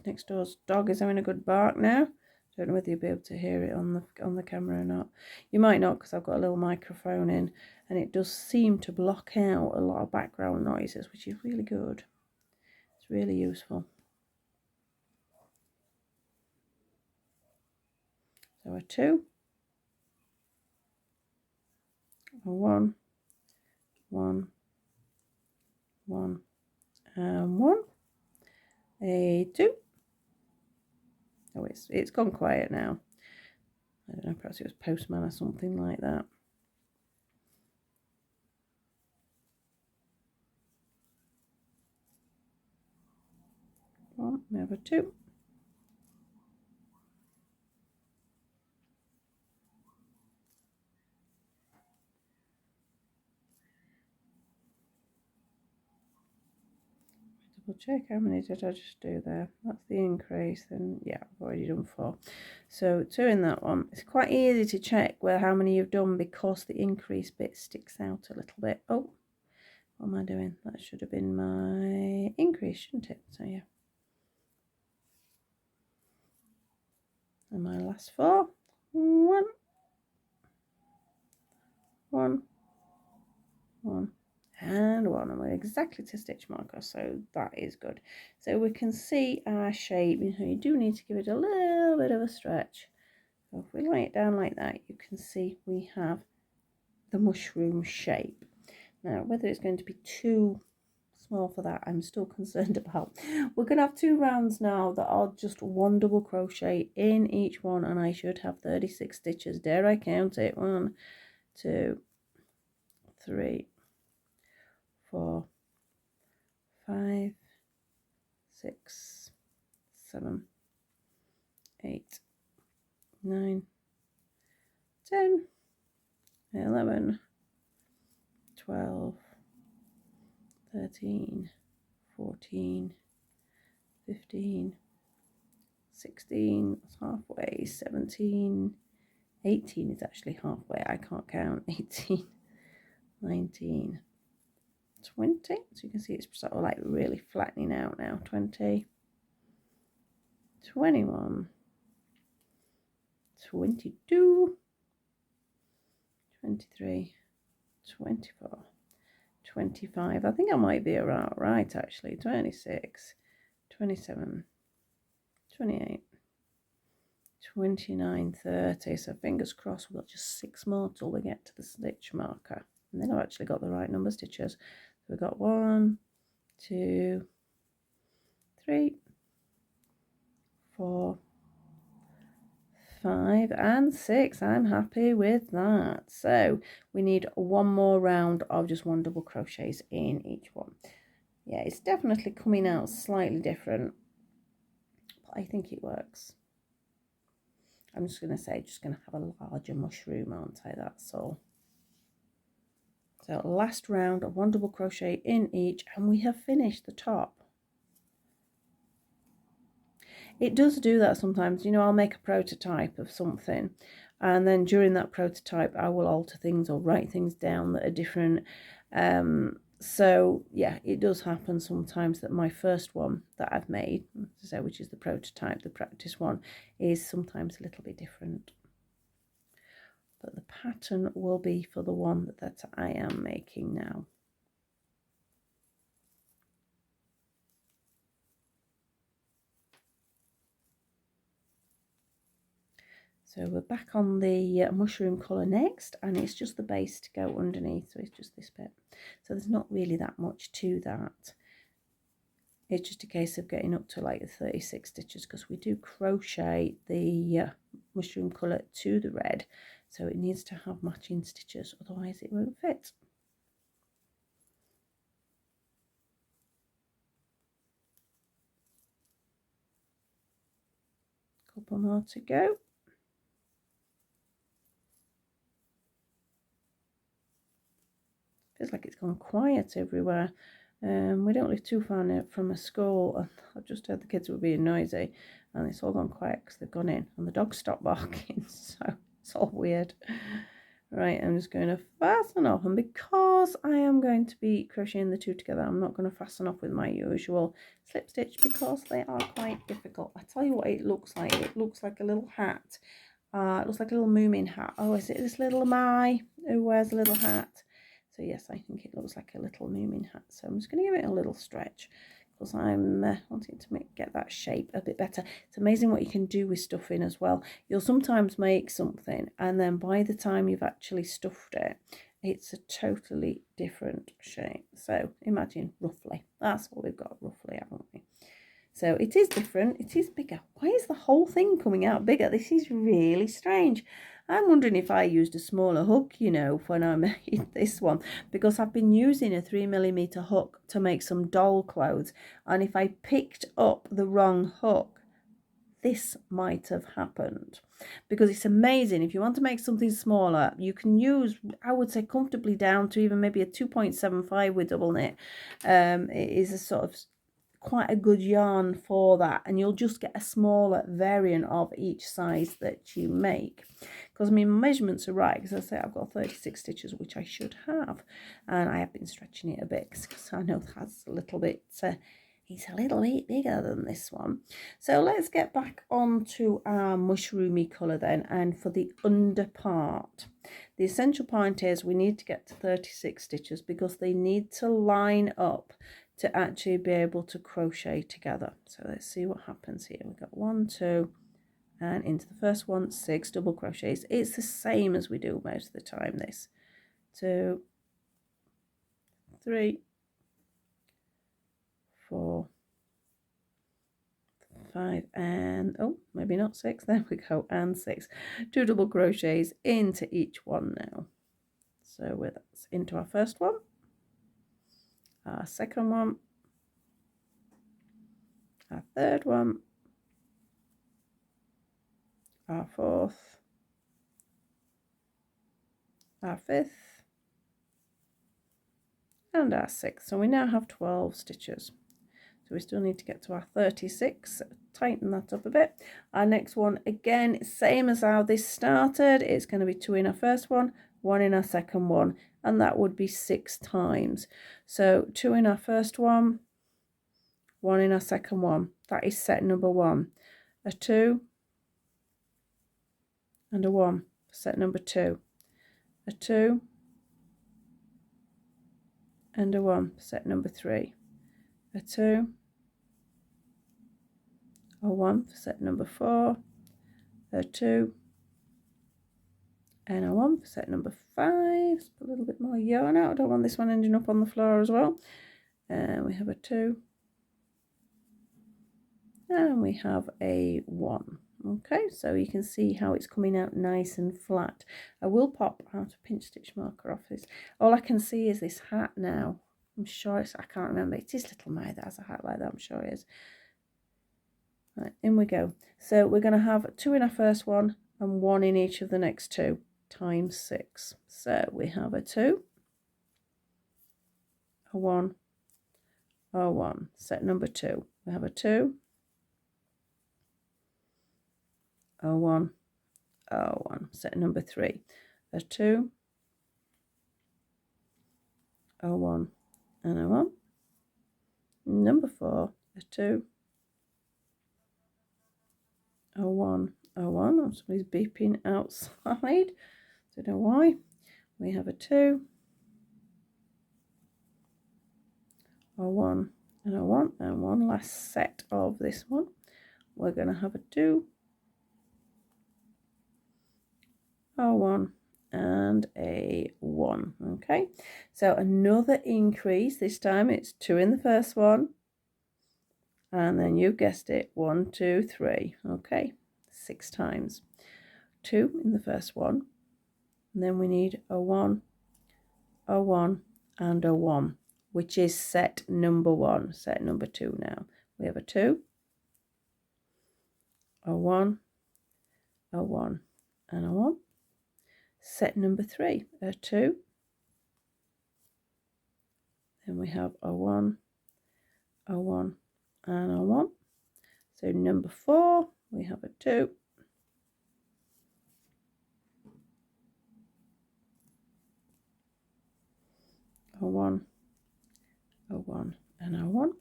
next door's dog is having a good bark now. Don't know whether you'll be able to hear it on the camera or not. You might not, because I've got a little microphone in, and it does seem to block out a lot of background noises, which is really good. It's really useful. So a 2, a 1, 1, 1, and 1, a 2. Oh, it's gone quiet now. I don't know, perhaps it was postman or something like that. One, we have a 2. Double check, how many did I just do there? That's the increase, and yeah, I've already done 4. So 2 in that one. It's quite easy to check how many you've done, because the increase bit sticks out a little bit. Oh, what am I doing? That should have been my increase, shouldn't it? So yeah. And my last 4. 1, 1, 1, and 1, and we're exactly to stitch marker, so that is good. So we can see our shape. You do need to give it a little bit of a stretch. So if we lay it down like that, you can see we have the mushroom shape. Now, whether it's going to be too small for that, I'm still concerned about. We're going to have 2 rounds now that are just 1 double crochet in each one, and I should have 36 stitches. Dare I count it? 1, 2, 3, 4, 5, 6, 7, 8, 9, 10, 11, 12, 13, 14, 15, 16, that's halfway, 17, 18 is actually halfway, I can't count, 18, 19, 20, so you can see it's sort of like really flattening out now, 20, 21, 22, 23, 24, 25, I think I might be about right actually, 26, 27, 28, 29, 30, so fingers crossed we've got just 6 more till we get to the stitch marker, and then I've actually got the right number of stitches. So we've got 1, 2, 3, 4, 5 and 6. I'm happy with that. So we need 1 more round of just 1 double crochets in each one. Yeah, it's definitely coming out slightly different, but I think it works. I'm just going to say, just going to have a larger mushroom, aren't I? That's all. So last round of 1 double crochet in each, and we have finished the top. It does do that sometimes, you know, I'll make a prototype of something, and then during that prototype I will alter things or write things down that are different. So yeah, it does happen sometimes that my first one that I've made, so which is the prototype, the practice one, is sometimes a little bit different. But the pattern will be for the one that I am making now. So we're back on the mushroom colour next, and it's just the base to go underneath, so it's just this bit. So there's not really that much to that. It's just a case of getting up to like the 36 stitches, because we do crochet the mushroom colour to the red, so it needs to have matching stitches, otherwise it won't fit. Couple more to go. Feels like it's gone quiet everywhere. We don't live too far from a school, and I've just heard the kids were being noisy, and it's all gone quiet because they've gone in and the dogs stopped barking, so it's all weird. Right, I'm just going to fasten off, and because I am going to be crocheting the two together, I'm not going to fasten off with my usual slip stitch because they are quite difficult. I tell you what it looks like. It looks like a little hat. It looks like a little Moomin hat. Oh, is it this little Mai who wears a little hat? So yes, I think it looks like a little Moomin hat. So I'm just going to give it a little stretch because I'm wanting to get that shape a bit better. It's amazing what you can do with stuffing as well. You'll sometimes make something and then by the time you've actually stuffed it, it's a totally different shape. So imagine roughly. That's what we've got roughly, haven't we? So it is different, it is bigger. Why is the whole thing coming out bigger? This is really strange. I'm wondering if I used a smaller hook, you know, when I made this one, because I've been using a 3mm hook to make some doll clothes. And if I picked up the wrong hook, this might have happened. Because it's amazing, if you want to make something smaller, you can use, I would say, comfortably down to even maybe a 2.75 with double knit. It is a sort of quite a good yarn for that, and you'll just get a smaller variant of each size that you make. Because I mean, my measurements are right, because I say I've got 36 stitches, which I should have, and I have been stretching it a bit because I know that's a little bit it's a little bit bigger than this one. So let's get back onto our mushroomy colour then, and for the under part, the essential point is we need to get to 36 stitches because they need to line up to actually be able to crochet together. So let's see what happens here. We've got 1, 2, and into the first one, 6 double crochets. It's the same as we do most of the time, this. 2, 3, 4, 5, and oh, maybe not 6, there we go, and 6. 2 double crochets into each one now. So that's into our first one, our second one, our third one, our fourth, our fifth, and our sixth. So we now have 12 stitches. So we still need to get to our 36, tighten that up a bit. Our next one, again, same as how this started. It's going to be 2 in our first one, 1 in our second one, and that would be 6 times. So 2 in our first one, 1 in our second one. That is set number 1. A 2 and a 1, set number 2. A 2 and a 1, set number 3. A 2, a 1 for set number 4, a 2, and a 1 for set number 5. Let's put a little bit more yarn out. I don't want this one ending up on the floor as well. And we have a 2, and we have a 1. Okay, so you can see how it's coming out nice and flat. I will pop out a pinch stitch marker off this. All I can see is this hat now. I'm sure it's, I can't remember. It is Little May that has a hat like that, I'm sure it is. Right, in we go. So we're going to have 2 in our first one and 1 in each of the next 2 times 6. So we have a 2, a 1, a 1, set number 2. We have a 2, a 1, a 1, set number 3. A 2, a 1, and a 1. Number 4, a 2, a 1, a 1. Oh, somebody's beeping outside. Don't know why. We have a 2, a 1, and a 1, and one last set of this one. We're going to have a 2, a 1, and a 1. Okay, so another increase. This time it's 2 in the first one, and then you've guessed it, 1, 2, 3. Okay, 6 times. 2 in the first one, and then we need a 1, a 1, and a 1, which is set number 1. Set number 2 now. We have a 2, a 1, a 1, and a 1. Set number 3, a 2. Then we have a 1, a 1, and a 1. So number 4, we have a 2, a 1, a 1 and a 1.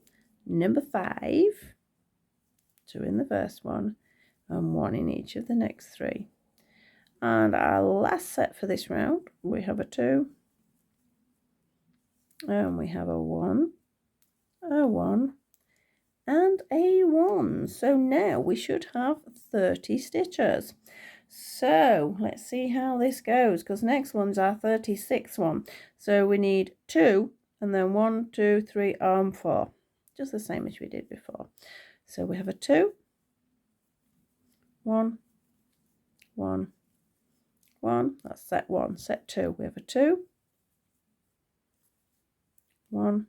Number 5, 2 in the first one and 1 in each of the next 3. And our last set for this round, we have a 2 and we have a 1, a 1 and a 1. So now we should have 30 stitches. So let's see how this goes, because next one's our 36th one. So we need 2 and then 1, 2, 3 and 4, just the same as we did before. So we have a 2, 1, 1, 1, that's set 1. Set 2, we have a 2, 1,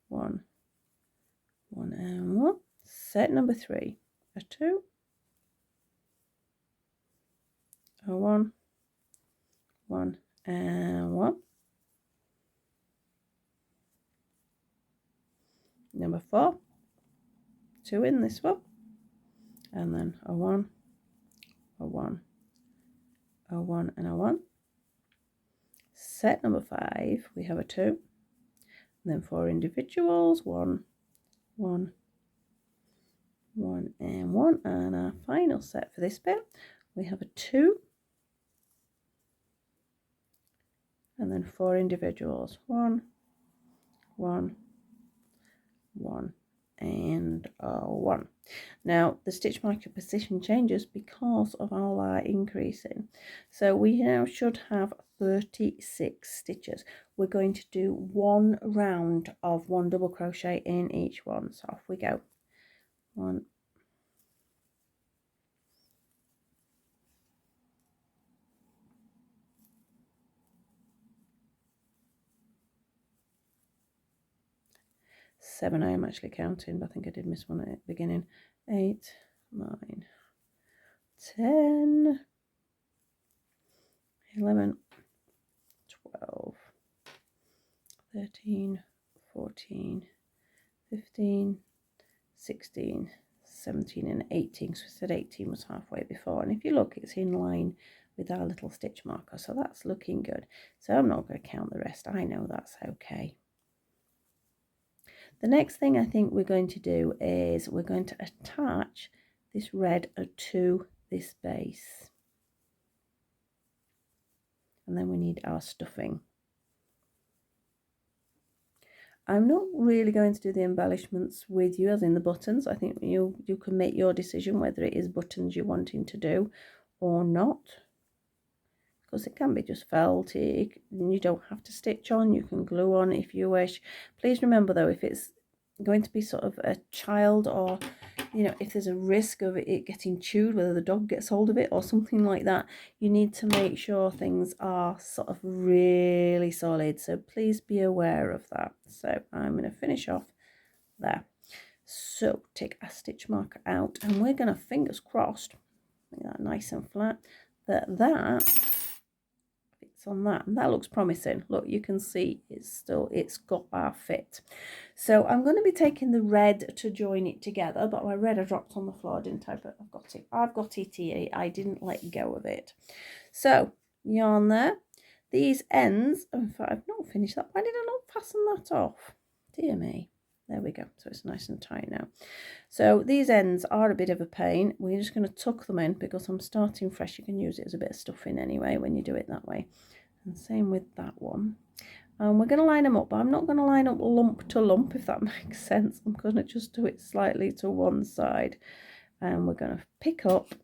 1, 1 and 1. Set number 3, a 2, a 1, 1 and 1. Number 4, 2 in this one, and then a 1, a 1, a 1 and a 1. Set number 5, we have a 2, and then 4 individuals, 1, 1, 1 and 1. And our final set for this bit, we have a 2 and then 4 individuals, 1, 1, 1 and 1. Now the stitch marker position changes because of all our increasing, so we now should have 36 stitches. We're going to do 1 round of 1 double crochet in each one, so off we go. 1, 7, I am actually counting, but I think I did miss one at the beginning. 8, 9, 10, 11, 12, 13, 14, 15, 16, 17 and 18. So we said 18 was halfway before, and if you look, it's in line with our little stitch marker, so that's looking good. So I'm not going to count the rest, I know that's okay. The next thing I think we're going to do is we're going to attach this red to this base, and then we need our stuffing. I'm not really going to do the embellishments with you, as in the buttons. I think you can make your decision whether it is buttons you're wanting to do or not, because it can be just felt. You don't have to stitch on, you can glue on if you wish. Please remember though, if it's going to be sort of a child, or you know, if there's a risk of it getting chewed, whether the dog gets hold of it or something like that, you need to make sure things are sort of really solid, so please be aware of that. So I'm going to finish off there. So take a stitch marker out, and we're going to, fingers crossed, make that nice and flat, that fits on that, and that looks promising. Look, you can see it's got our fit. So I'm going to be taking the red to join it together, but my red I dropped on the floor, didn't I? But I've got it here. I didn't let go of it. So yarn there, these ends, in fact I've not finished that. Why did I not fasten that off? Dear me. There we go, so it's nice and tight now. So these ends are a bit of a pain. We're just going to tuck them in because I'm starting fresh. You can use it as a bit of stuffing anyway when you do it that way. And same with that one. And we're going to line them up, but I'm not going to line up lump to lump, if that makes sense. I'm going to just do it slightly to one side. And we're going to pick up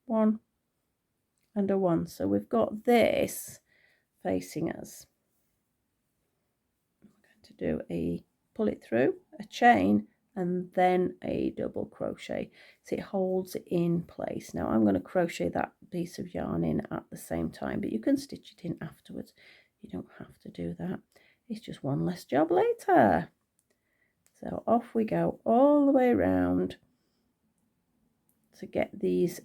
1 and a 1. So we've got this facing us. To do a pull it through, a chain, and then a double crochet, so it holds it in place. Now I'm going to crochet that piece of yarn in at the same time, but you can stitch it in afterwards. You don't have to do that. It's just one less job later. So off we go all the way around to get these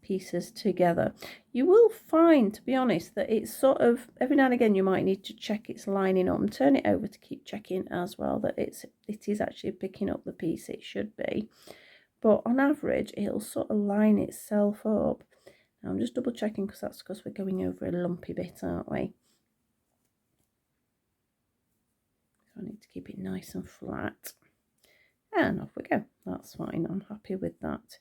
pieces together. You will find, to be honest, that it's sort of every now and again you might need to check it's lining up, and turn it over to keep checking as well that it is actually picking up the piece it should be. But on average it'll sort of line itself up. Now I'm just double checking because we're going over a lumpy bit, aren't we? So I need to keep it nice and flat. And off we go. That's fine. I'm happy with that.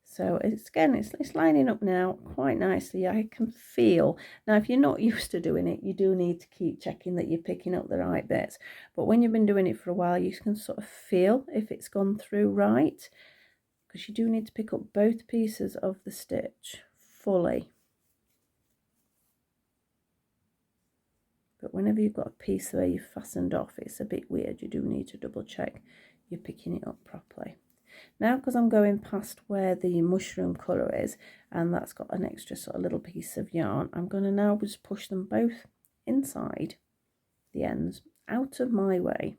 So it's lining up now quite nicely. I can feel. Now, if you're not used to doing it, you do need to keep checking that you're picking up the right bits. But when you've been doing it for a while, you can sort of feel if it's gone through right. Because you do need to pick up both pieces of the stitch fully. But whenever you've got a piece where you've fastened off, it's a bit weird. You do need to double check you're picking it up properly. Now, because I'm going past where the mushroom colour is, and that's got an extra sort of little piece of yarn, I'm going to now just push them both inside the ends, out of my way.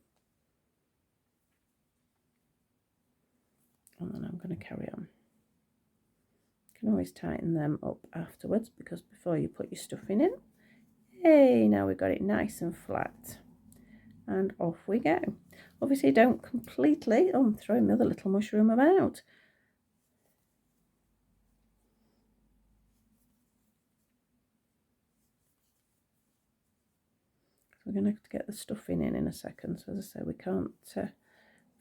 And then I'm going to carry on. You can always tighten them up afterwards, because before you put your stuffing in. Hey, now we've got it nice and flat. And off we go. Obviously don't completely, oh, I'm throwing my other little mushroom about. So we're going to have to get the stuffing in a second. So as I say, we can't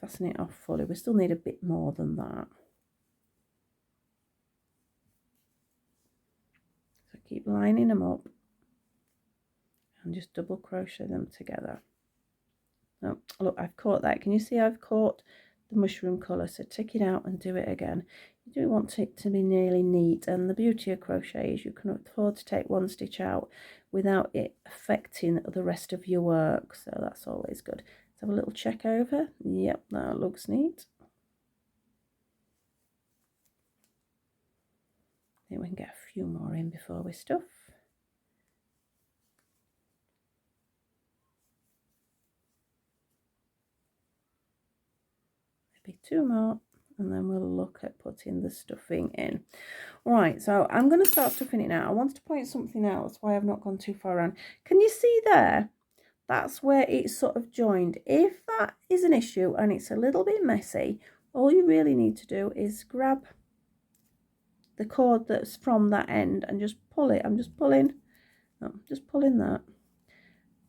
fasten it off fully. We still need a bit more than that. So keep lining them up and just double crochet them together. Oh, look, I've caught that. Can you see I've caught the mushroom colour? So take it out and do it again. You do want it to be nearly neat, and the beauty of crochet is you can afford to take one stitch out without it affecting the rest of your work, so that's always good. Let's have a little check over. Yep, that looks neat. I think we can get a few more in before we stuff. Maybe two more, and then we'll look at putting the stuffing in. Right, so I'm going to start stuffing it now. I wanted to point something out, that's why I've not gone too far around. Can you see there? That's where it's sort of joined. If that is an issue and it's a little bit messy, all you really need to do is grab the cord that's from that end and just pull it. I'm just pulling that,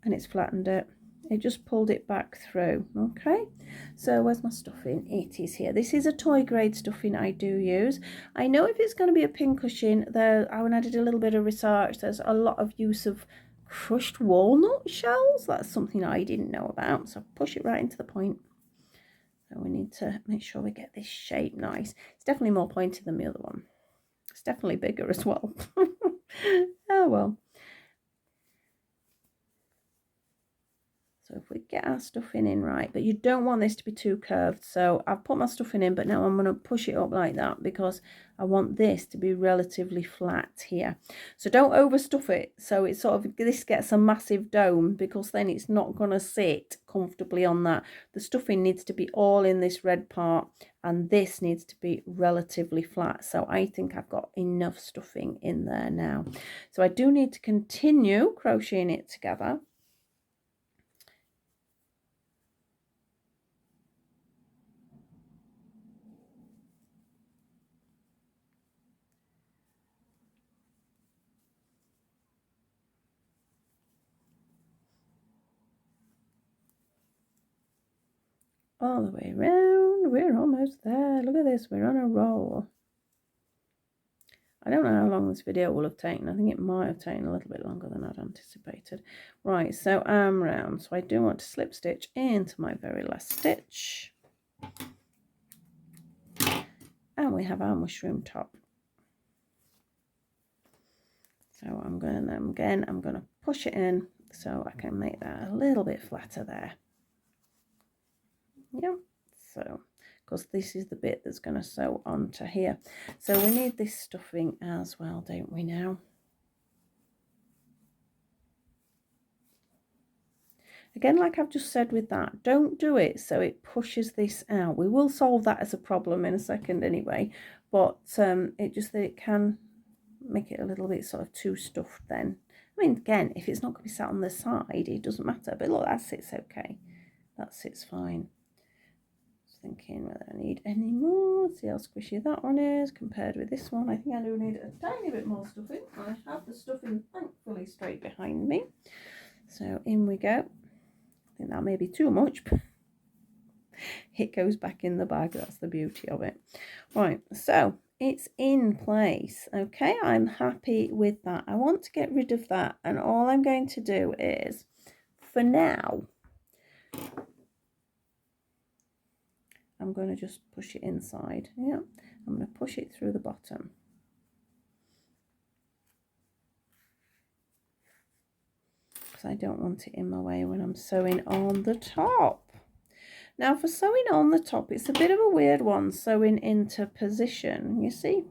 and it's flattened it. It just pulled it back through. Okay, so where's my stuffing? It is here. This is a toy grade stuffing I do use. I know if it's going to be a pincushion, there, when I did a little bit of research, there's a lot of use of crushed walnut shells. That's something I didn't know about, so push it right into the point. So we need to make sure we get this shape nice. It's definitely more pointy than the other one. It's definitely bigger as well. Oh well. So if we get our stuffing in right, but you don't want this to be too curved. So I've put my stuffing in, but now I'm going to push it up like that because I want this to be relatively flat here. So don't overstuff it. So it's sort of, this gets a massive dome, because then it's not going to sit comfortably on that. The stuffing needs to be all in this red part, and this needs to be relatively flat. So I think I've got enough stuffing in there now. So I do need to continue crocheting it together. All the way around. We're almost there. Look at this, we're on a roll. I don't know how long this video will have taken. I think it might have taken a little bit longer than I'd anticipated. Right, so arm round. So I do want to slip stitch into my very last stitch. And we have our mushroom top. So I'm going to, again, I'm going to push it in so I can make that a little bit flatter there. Yep, so because this is the bit that's going to sew onto here. So we need this stuffing as well, don't we now? Again, like I've just said with that, don't do it so it pushes this out. We will solve that as a problem in a second anyway, but it just that it can make it a little bit sort of too stuffed then. I mean, again, if it's not going to be sat on the side, it doesn't matter, but look, that sits okay. That sits fine. Thinking whether I need any more. See how squishy that one is compared with this one. I think I do need a tiny bit more stuffing. I have the stuffing thankfully straight behind me. So in we go. I think that may be too much, but it goes back in the bag. That's the beauty of it. Right, so it's in place. Okay, I'm happy with that. I want to get rid of that, and all I'm going to do is, for now, I'm going to just push it inside. Yeah, I'm going to push it through the bottom. Because I don't want it in my way when I'm sewing on the top. Now for sewing on the top, it's a bit of a weird one, sewing into position, you see?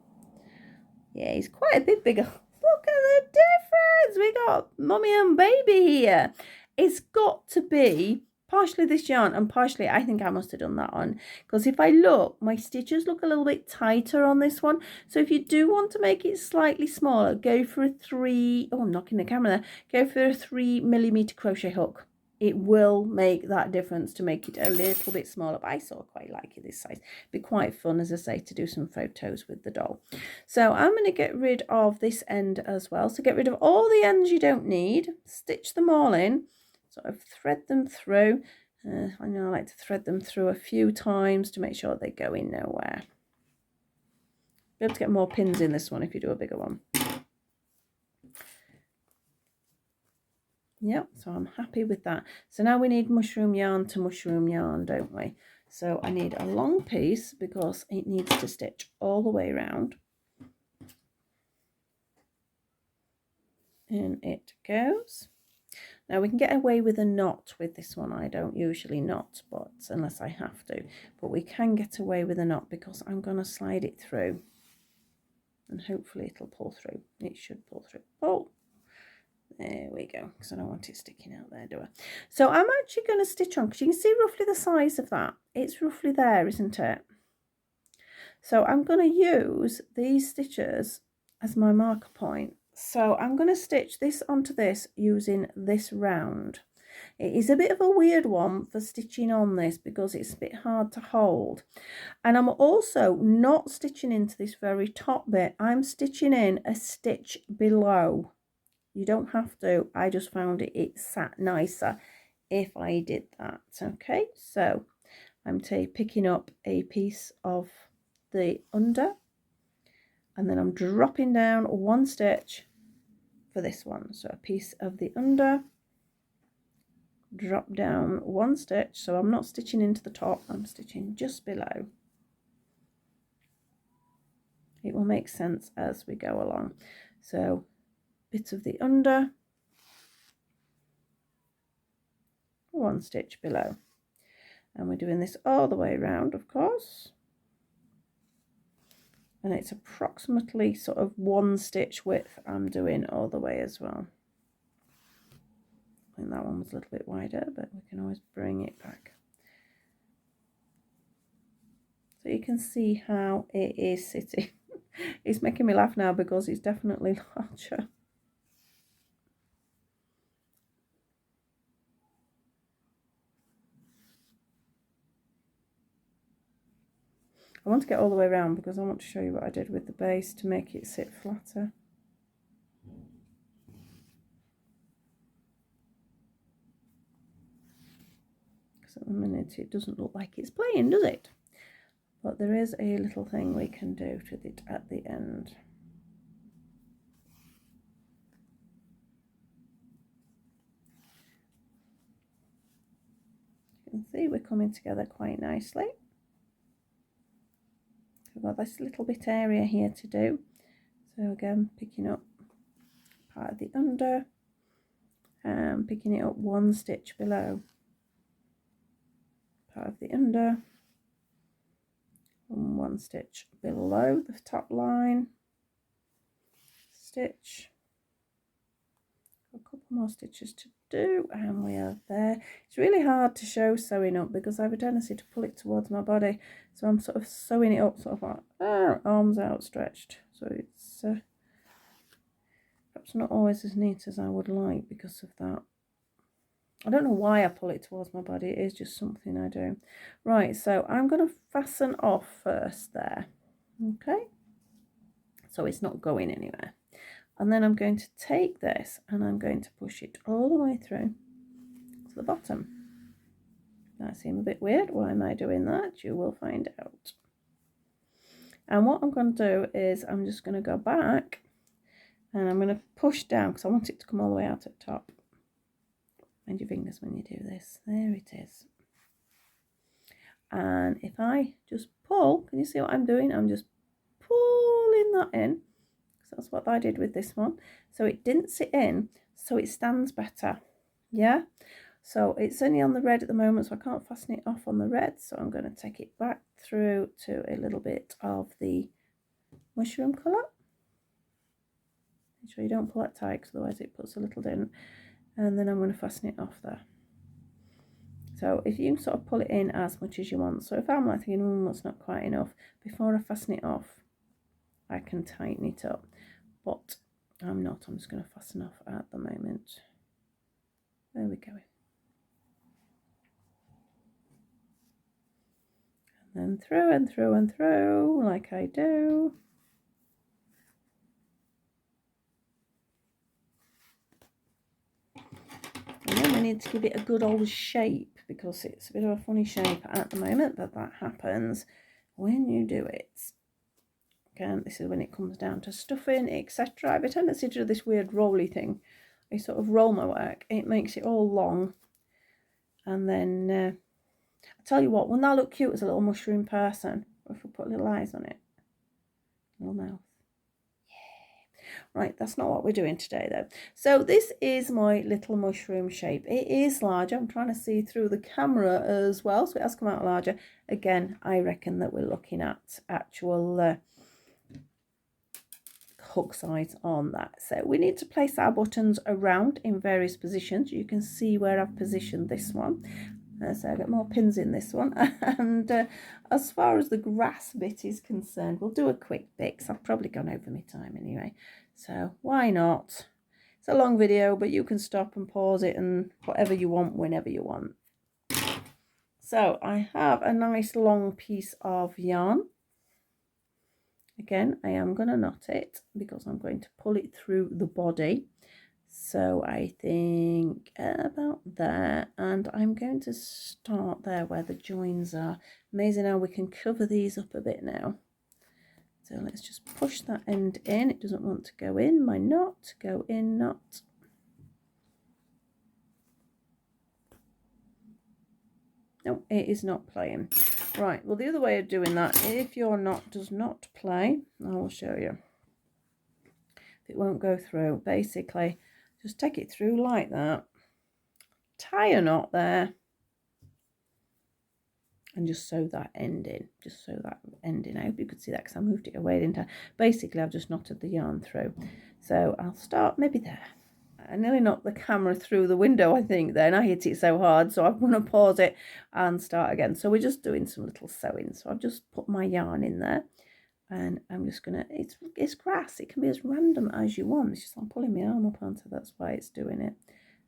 Yeah, he's quite a bit bigger. Look at the difference! We got mummy and baby here. It's got to be partially this yarn and partially, I think I must have done that on. Because if I look, my stitches look a little bit tighter on this one. So if you do want to make it slightly smaller, go for a 3, oh, I'm knocking the camera there. Go for a 3mm crochet hook. It will make that difference to make it a little bit smaller, but I sort of quite like it this size. Be quite fun, as I say, to do some photos with the doll. So I'm going to get rid of this end as well. So get rid of all the ends you don't need, stitch them all in, sort of thread them through. I know I like to thread them through a few times to make sure they go in nowhere. Be able to get more pins in this one if you do a bigger one. Yep, so I'm happy with that. So now we need mushroom yarn to mushroom yarn, don't we? So I need a long piece because it needs to stitch all the way around. In it goes. Now we can get away with a knot with this one. I don't usually knot, but unless I have to. But we can get away with a knot because I'm going to slide it through. And hopefully it'll pull through. It should pull through. Oh! There we go, because I don't want it sticking out there, do I? So I'm actually going to stitch on, because you can see roughly the size of that. It's roughly there, isn't it? So I'm going to use these stitches as my marker point. So I'm going to stitch this onto this using this round. It is a bit of a weird one for stitching on this because it's a bit hard to hold. And I'm also not stitching into this very top bit. I'm stitching in a stitch below. You don't have to. I just found it sat nicer if I did that. Okay, so I'm picking up a piece of the under, and then I'm dropping down one stitch for this one. So a piece of the under, drop down one stitch. So I'm not stitching into the top, I'm stitching just below. It will make sense as we go along. So bit of the under, one stitch below, and we're doing this all the way around, of course, and it's approximately sort of one stitch width I'm doing all the way as well. I think that one was a little bit wider, but we can always bring it back. So you can see how it is sitting. It's making me laugh now because it's definitely larger. I want to get all the way around because I want to show you what I did with the base to make it sit flatter. Because at the minute it doesn't look like it's playing, does it? But there is a little thing we can do to it at the end. You can see we're coming together quite nicely. We've got this little bit area here to do. So again, picking up part of the under and picking it up one stitch below. Part of the under and one stitch below the top line. Stitch. A couple more stitches to do and we are there. It's really hard to show sewing up because I have a tendency to pull it towards my body, so I'm sort of sewing it up sort of like arms outstretched, so it's perhaps not always as neat as I would like because of that. I don't know why I pull it towards my body, it is just something I do. Right, so I'm going to fasten off first there, okay, so it's not going anywhere. And then I'm going to take this and I'm going to push it all the way through to the bottom. That seems a bit weird. Why am I doing that? You will find out. And what I'm going to do is I'm just going to go back and I'm going to push down because I want it to come all the way out at the top. Mind your fingers when you do this. There it is. And if I just pull, can you see what I'm doing? I'm just pulling that in. So that's what I did with this one. So it didn't sit in, so it stands better. Yeah? So it's only on the red at the moment, so I can't fasten it off on the red. So I'm going to take it back through to a little bit of the mushroom colour. Make sure you don't pull that tight, because otherwise it puts a little dent. And then I'm going to fasten it off there. So if you sort of pull it in as much as you want. So if I'm like thinking, that's not quite enough, before I fasten it off, I can tighten it up. But I'm not. I'm just going to fasten off at the moment. There we go. And then through and through and through, like I do. And then we need to give it a good old shape, because it's a bit of a funny shape at the moment, but that happens when you do it. Again, this is when it comes down to stuffing, etc. I have a tendency to do this weird rolly thing. I sort of roll my work. It makes it all long. And then, I tell you what, wouldn't that look cute as a little mushroom person? If we put little eyes on it. Little mouth. Right, that's not what we're doing today though. So this is my little mushroom shape. It is larger. I'm trying to see through the camera as well, so it has come out larger. Again, I reckon that we're looking at actual hook size on that. So we need to place our buttons around in various positions. You can see where I've positioned this one. So I've got more pins in this one. And as far as the grass bit is concerned, we'll do a quick bit because I've probably gone over my time anyway. So why not? It's a long video, but you can stop and pause it and whatever you want, whenever you want. So I have a nice long piece of yarn. Again, I am going to knot it because I'm going to pull it through the body. So I think about there, and I'm going to start there where the joins are. Amazing how we can cover these up a bit now. So let's just push that end in. It doesn't want to go in. My knot, go in, knot. No, it is not playing. Right, well the other way of doing that, if your knot does not play, I will show you. If it won't go through, basically just take it through like that, tie a knot there, and just sew that end in. Just sew that end in. I hope you could see that because I moved it away, didn't I? Basically, I've just knotted the yarn through. So I'll start maybe there. I nearly knocked the camera through the window, I think, then. I hit it so hard, so I'm going to pause it and start again. So we're just doing some little sewing. So I've just put my yarn in there. And I'm just going to, it's grass. It can be as random as you want. It's just I'm pulling my arm up onto, that's why it's doing it.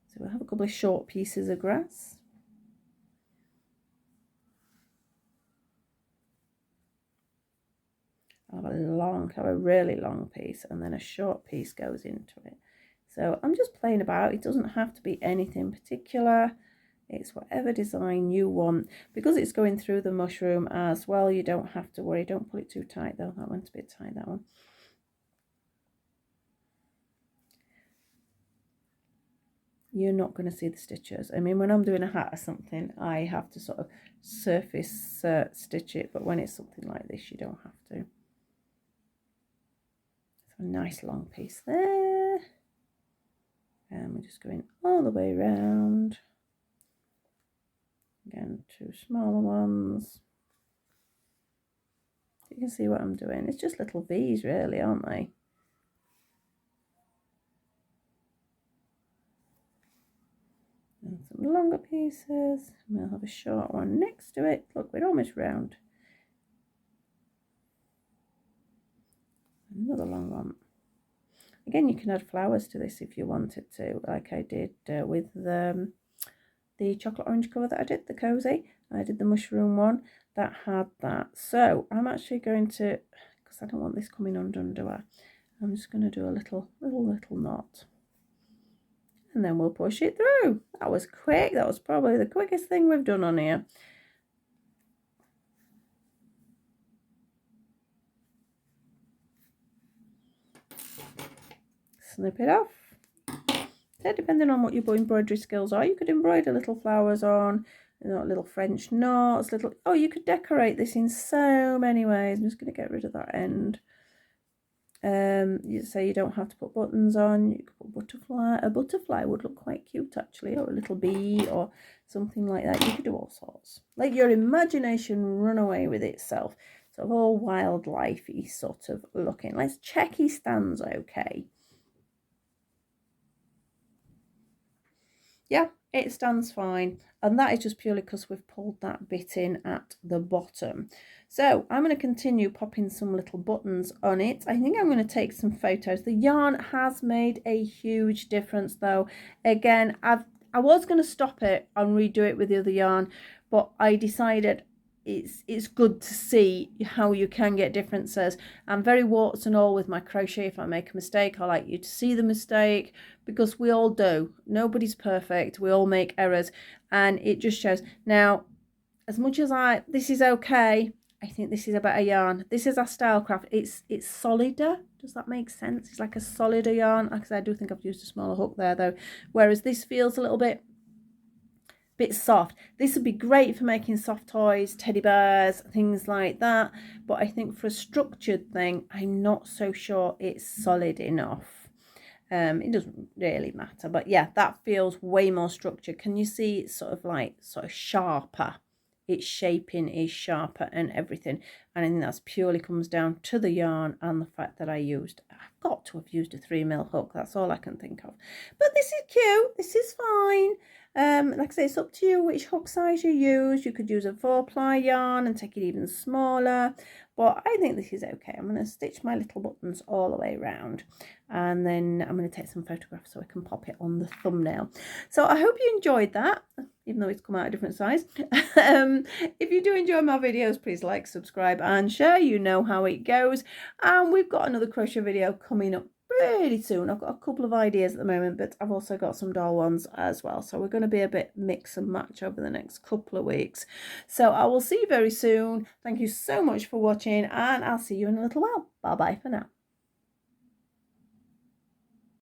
So we'll have a couple of short pieces of grass. I'll have a really long piece, and then a short piece goes into it. So I'm just playing about. It doesn't have to be anything particular. It's whatever design you want. Because it's going through the mushroom as well, you don't have to worry. Don't pull it too tight though. That one's a bit tight, that one. You're not going to see the stitches. I mean, when I'm doing a hat or something, I have to sort of surface stitch it. But when it's something like this, you don't have to. So a nice long piece there. And we're just going all the way around. Again, 2 smaller ones. You can see what I'm doing. It's just little V's really, aren't they? And some longer pieces. We'll have a short one next to it. Look, we're almost round. Another long one. Again, you can add flowers to this if you wanted to, like I did with the chocolate orange cover that I did, the cozy. I did the mushroom one that had that. So I'm actually going to, because I don't want this coming undone, do I? I'm just going to do a little knot. and then we'll push it through. That was quick. That was probably the quickest thing we've done on here. Snip it off. So depending on what your embroidery skills are, you could embroider little flowers on, you know, little French knots, little, oh, you could decorate this in so many ways. I'm just going to get rid of that end. You say you don't have to put buttons on. You could put butterfly. A butterfly would look quite cute actually, or a little bee or something like that. You could do all sorts. Let your imagination run away with itself. Sort of all wildlife-y sort of looking. Let's check he stands okay. Yeah, it stands fine, and that is just purely because we've pulled that bit in at the bottom. So I'm going to continue popping some little buttons on it. I think I'm going to take some photos. The yarn has made a huge difference though. Again, I was going to stop it and redo it with the other yarn, but I decided it's good to see how you can get differences. I'm very warts and all with my crochet. If I make a mistake, I like you to see the mistake, because we all do. Nobody's perfect. We all make errors, and it just shows. Now, as much as this is okay, I think this is a better yarn. This is our Stylecraft. It's solider. Does that make sense? It's like a solider yarn. Like I said, I do think I've used a smaller hook there though, whereas this feels a little bit soft. This would be great for making soft toys, teddy bears, things like that, but I think for a structured thing, I'm not so sure it's solid enough. It doesn't really matter, but yeah, that feels way more structured. Can you see it's sort of sharper? Its shaping is sharper and everything, and I think that's purely comes down to the yarn and the fact that I've got to have used a 3mm hook. That's all I can think of. But this is cute. This is fine. Like I say, it's up to you which hook size you use. You could use a 4-ply yarn and take it even smaller, but I think this is okay. I'm going to stitch my little buttons all the way around, and then I'm going to take some photographs so I can pop it on the thumbnail. So I hope you enjoyed that, even though it's come out a different size. If you do enjoy my videos, please like, subscribe and share. You know how it goes. And we've got another crochet video coming up really soon. I've got a couple of ideas at the moment, but I've also got some doll ones as well, so we're going to be a bit mix and match over the next couple of weeks. So I will see you very soon. Thank you so much for watching, and I'll see you in a little while. Bye bye for now.